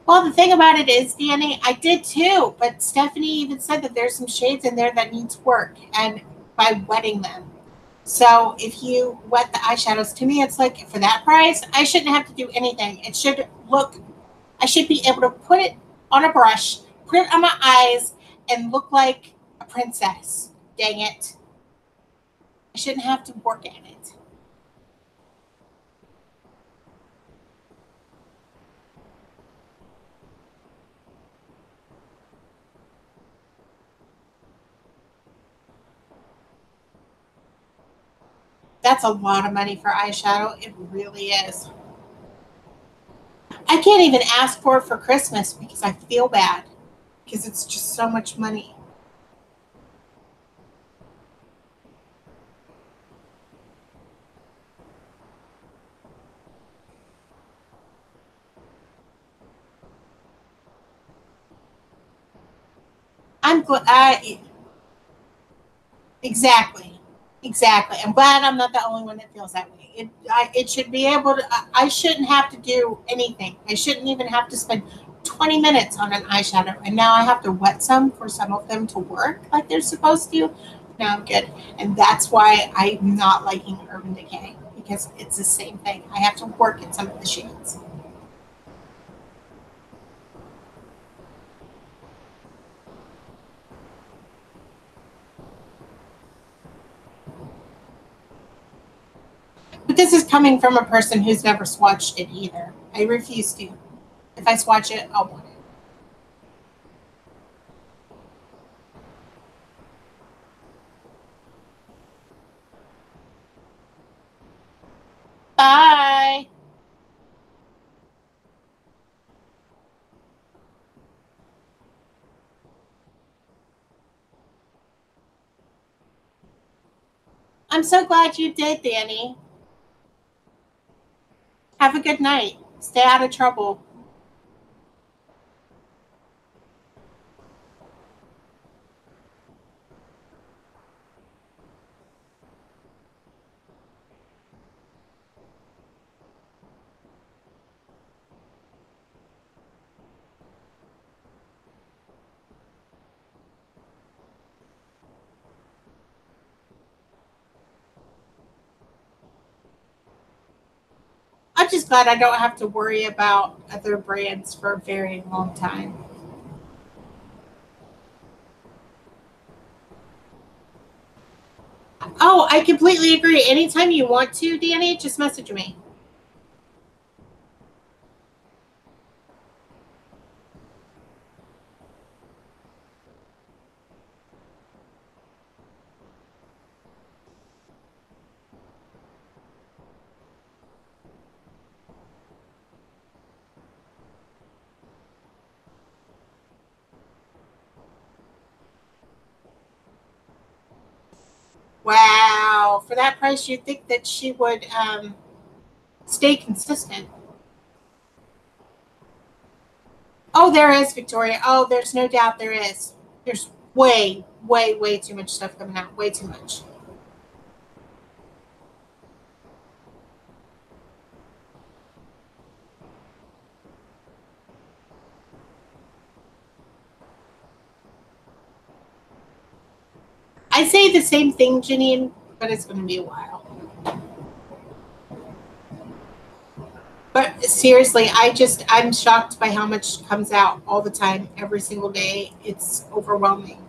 S1: Well, the thing about it is, Danny, I did too, but Stephanie even said that there's some shades in there that needs work, and by wetting them. So if you wet the eyeshadows, to me, it's like for that price, I shouldn't have to do anything. It should look, I should be able to put it on a brush, put it on my eyes, and look like a princess. Dang it. I shouldn't have to work at it. That's a lot of money for eyeshadow. It really is. I can't even ask for it for Christmas because I feel bad because it's just so much money. I'm glad. Exactly. Exactly. I'm glad I'm not the only one that feels that way. It should be able to, I shouldn't have to do anything. I shouldn't even have to spend 20 minutes on an eyeshadow. And now I have to wet some for some of them to work like they're supposed to. Now I'm good. And that's why I'm not liking Urban Decay because it's the same thing. I have to work at some of the shades. But this is coming from a person who's never swatched it either. I refuse to. If I swatch it, I'll want it. Bye. I'm so glad you did, Danny. Have a good night. Stay out of trouble. I'm just glad I don't have to worry about other brands for a very long time. Oh, I completely agree. Anytime you want to, Danny, just message me. Wow. For that price, you'd think that she would stay consistent. Oh, there is, Victoria. Oh, there's no doubt there is. There's way, way, way too much stuff coming out. Way too much. I say the same thing, Janine, but it's going to be a while. But seriously, I'm shocked by how much comes out all the time, every single day. It's overwhelming.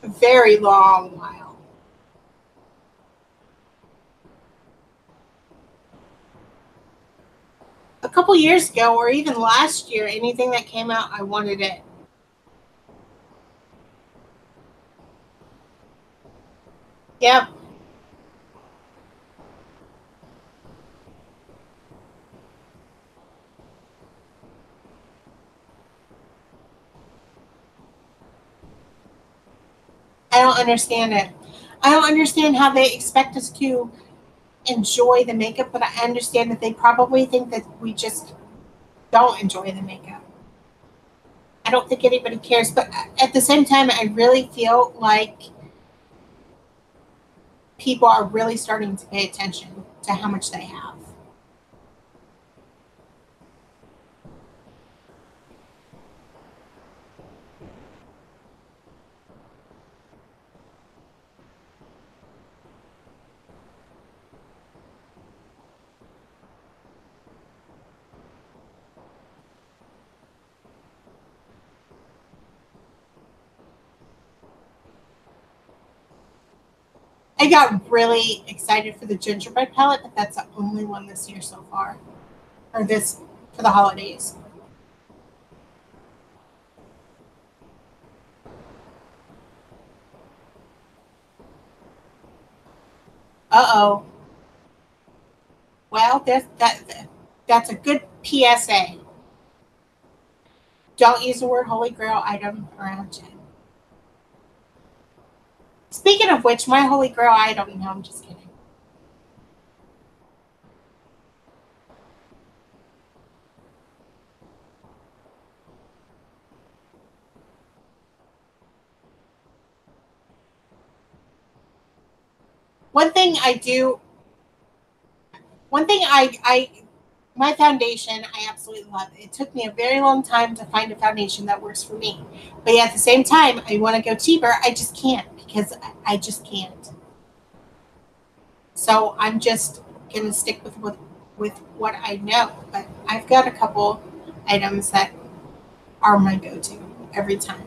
S1: A very long while. A couple years ago, or even last year, anything that came out, I wanted it. Yep. I don't understand it. I don't understand how they expect us to enjoy the makeup, but I understand that they probably think that we just don't enjoy the makeup. I don't think anybody cares, but at the same time, I really feel like people are really starting to pay attention to how much they have. I got really excited for the gingerbread palette, but that's the only one this year so far, or this for the holidays. Uh-oh. Well, that's a good PSA. Don't use the word Holy Grail item around Jen. Speaking of which, my Holy Grail item, no, I'm just kidding. One thing my foundation, I absolutely love it. It took me a very long time to find a foundation that works for me. But yet at the same time, I want to go cheaper. I just can't because I just can't. So I'm just going to stick with what I know. But I've got a couple items that are my go-to every time.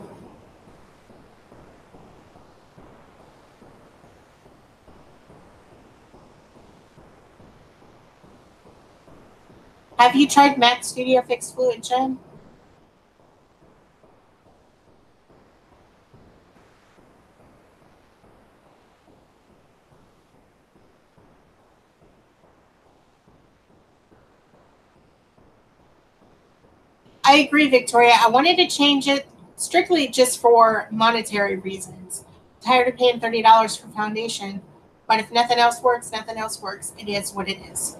S1: Have you tried MAC Studio Fix Fluid, Jen? I agree, Victoria. I wanted to change it strictly just for monetary reasons. I'm tired of paying $30 for foundation, but if nothing else works, nothing else works. It is what it is.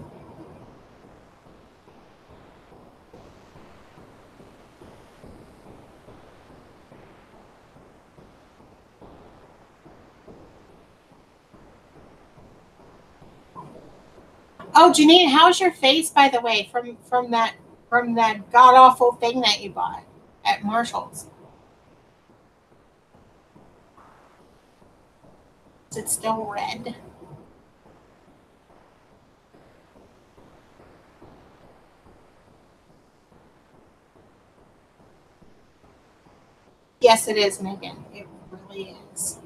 S1: Oh, Janine, how's your face, by the way, from that god awful thing that you bought at Marshall's? Is it still red? Yes, it is, Megan. It really is.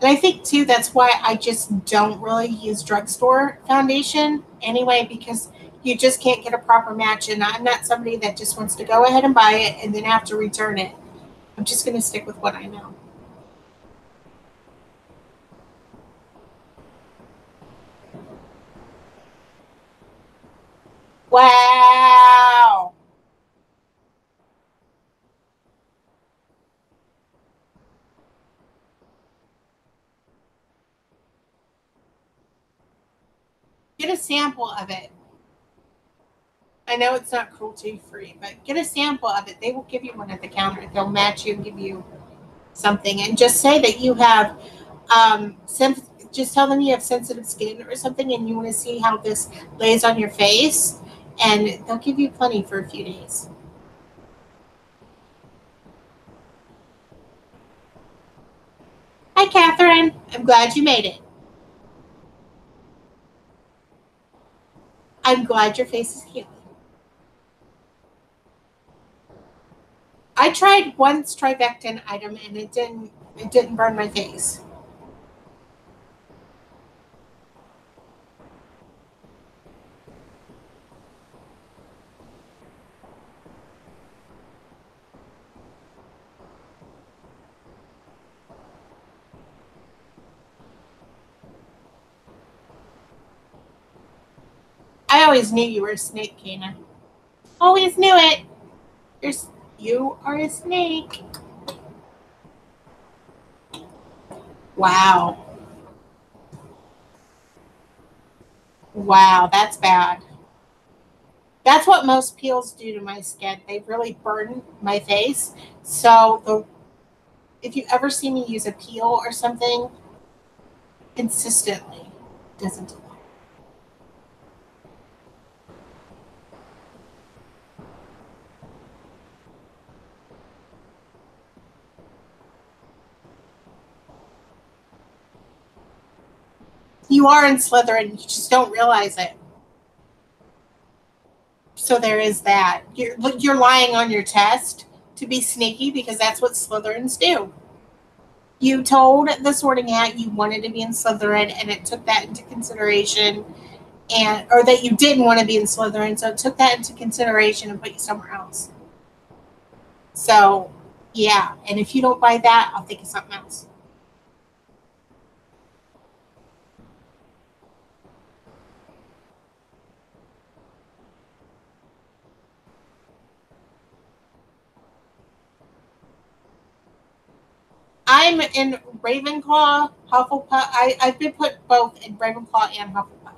S1: And I think too that's why I just don't really use drugstore foundation anyway, because you just can't get a proper match, and I'm not somebody that just wants to go ahead and buy it and then have to return it. I'm just going to stick with what I know. Wow. Get a sample of it. I know it's not cruelty free, but get a sample of it. They will give you one at the counter. They'll match you and give you something, and just say that you have just tell them you have sensitive skin or something, and you want to see how this lays on your face, and they'll give you plenty for a few days. Hi, Catherine. I'm glad you made it. I'm glad your face is healing. I tried one Strivectin item and it didn't burn my face. I always knew you were a snake, Kana. Always knew it. You're, you are a snake. Wow. Wow, that's bad. That's what most peels do to my skin. They really burn my face. So if you ever see me use a peel or something consistently, it doesn't do that. You are in Slytherin, you just don't realize it. So there is that. You're lying on your test to be sneaky because that's what Slytherins do. You told the Sorting Hat you wanted to be in Slytherin, and it took that into consideration, and or that you didn't want to be in Slytherin, so it took that into consideration and put you somewhere else. So, yeah, and if you don't buy that, I'll think of something else. I'm in Ravenclaw, Hufflepuff. I've been put both in Ravenclaw and Hufflepuff.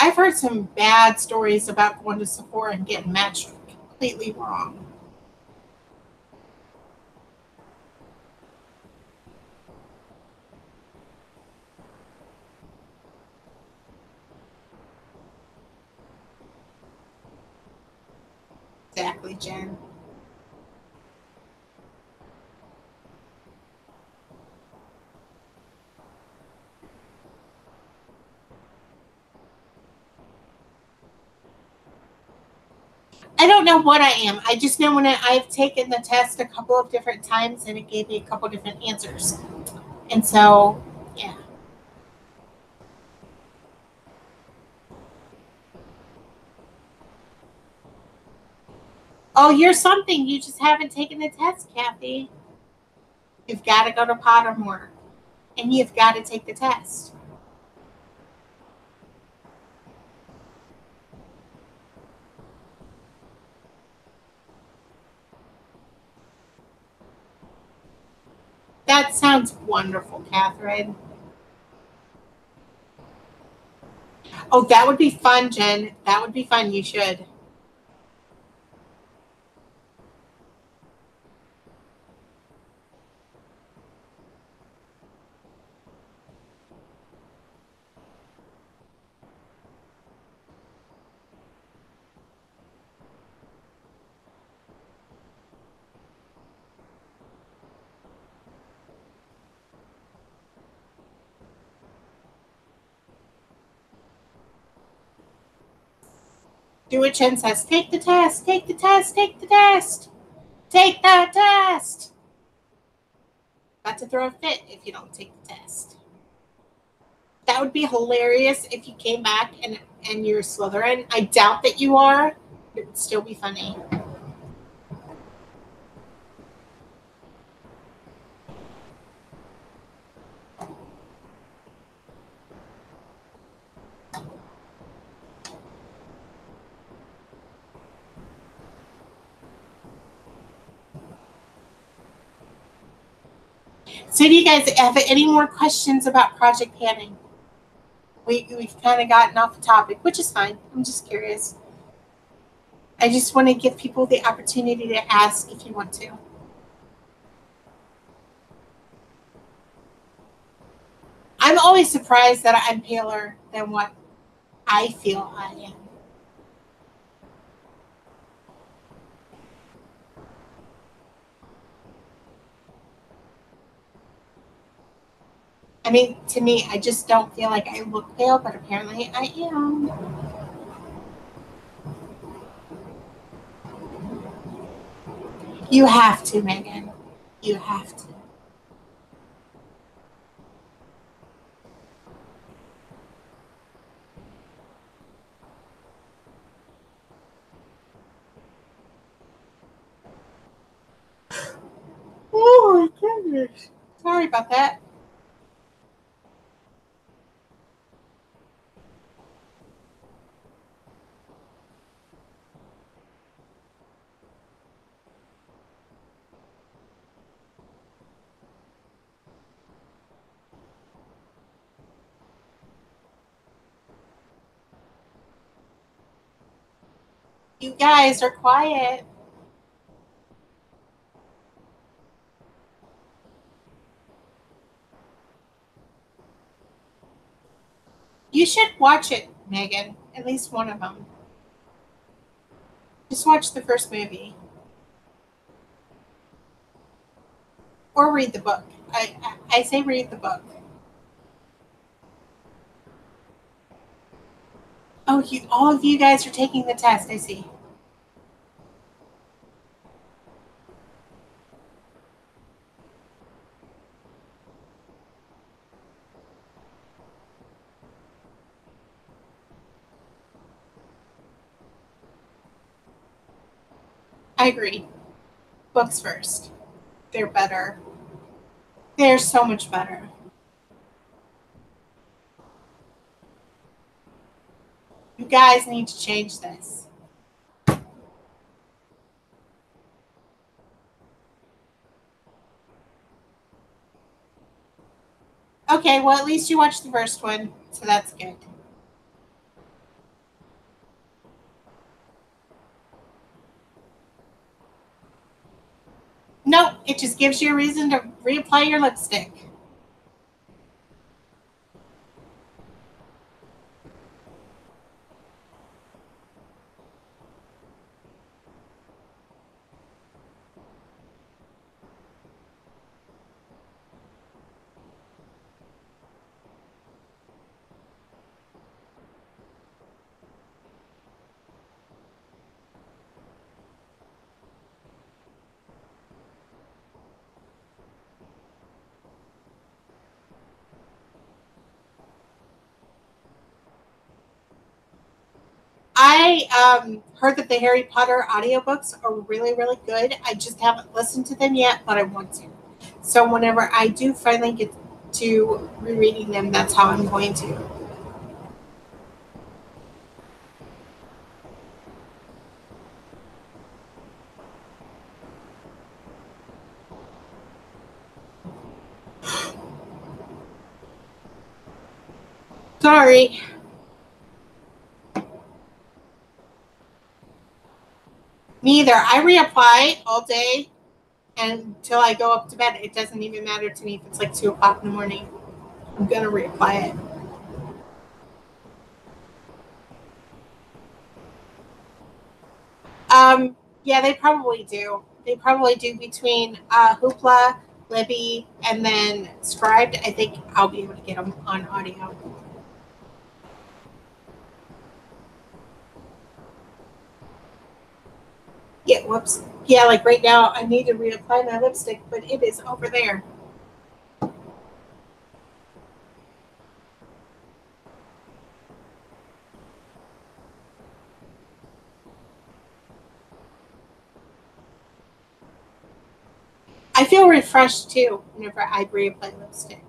S1: I've heard some bad stories about going to Sephora and getting matched completely wrong. Exactly, Jen. I don't know what I am. I just know I've taken the test a couple of different times and it gave me a couple different answers. And so, yeah. Oh, you're something. You just haven't taken the test, Kathy. You've got to go to Pottermore and you've got to take the test. That sounds wonderful, Catherine. Oh, that would be fun, Jen. That would be fun. You should. Do what Jen says. Take the test. Take the test. Take the test. Take the test. About to throw a fit if you don't take the test. That would be hilarious if you came back and you're Slytherin. I doubt that you are. It would still be funny. So do you guys have any more questions about project panning? We've kind of gotten off the topic, which is fine. I'm just curious. I just want to give people the opportunity to ask if you want to. I'm always surprised that I'm paler than what I feel I am. I mean, to me, I just don't feel like I look pale, but apparently I am. You have to, Megan. You have to. Oh my goodness. Sorry about that. You guys are quiet. You should watch it, Megan. At least one of them. Just watch the first movie. Or read the book. I say read the book. Oh, all of you guys are taking the test, I see. I agree. Books first. They're better. They're so much better. You guys need to change this. Okay, well, at least you watched the first one, so that's good. No, it just gives you a reason to reapply your lipstick. I heard that the Harry Potter audiobooks are really, really good. I just haven't listened to them yet, but I want to. So whenever I do finally get to rereading them, that's how I'm going to. Sorry. Neither. I reapply all day until I go up to bed. It doesn't even matter to me if it's like 2 o'clock in the morning. I'm going to reapply it. Yeah, they probably do. They probably do between Hoopla, Libby, and then Scribed. I think I'll be able to get them on audio. Yeah, whoops. Yeah, like right now I need to reapply my lipstick, but it is over there. I feel refreshed too whenever I reapply lipstick.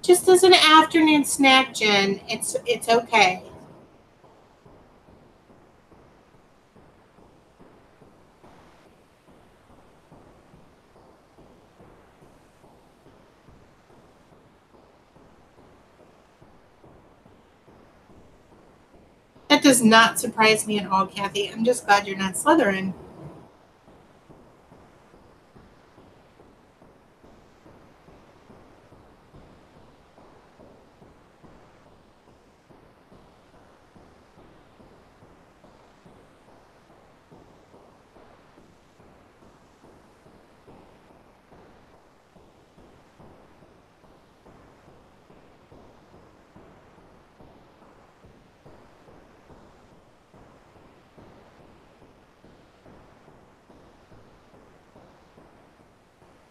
S1: Just as an afternoon snack, Jen, it's okay. That does not surprise me at all, Kathy. I'm just glad you're not Slytherin.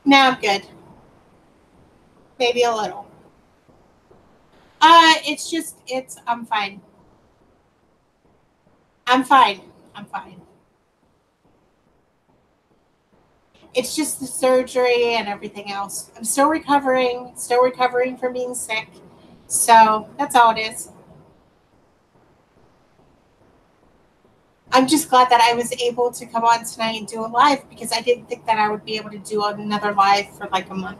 S1: No, I'm good. Maybe a little. It's just I'm fine. I'm fine. I'm fine. It's just the surgery and everything else. I'm still recovering from being sick. So that's all it is. I'm just glad that I was able to come on tonight and do a live because I didn't think that I would be able to do another live for like a month.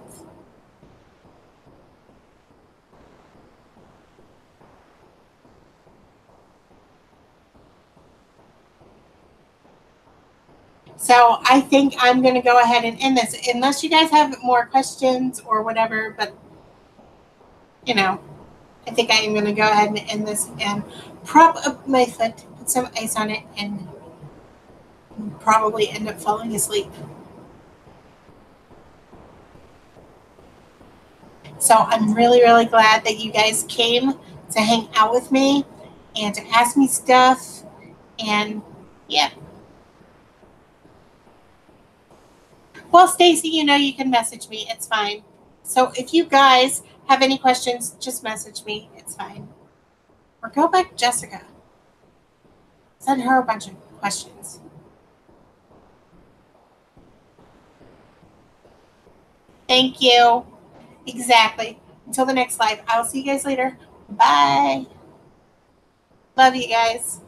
S1: So I think I'm going to go ahead and end this unless you guys have more questions or whatever. But, you know, I think I am going to go ahead and end this and prop up my foot, put some ice on it, and probably end up falling asleep. So I'm really, really glad that you guys came to hang out with me and to ask me stuff. And yeah. Well, Stacy, you know you can message me. It's fine. So if you guys have any questions, just message me. It's fine. Or go back to Jessica. Send her a bunch of questions. Thank you. Exactly. Until the next live, I'll see you guys later. Bye. Love you guys.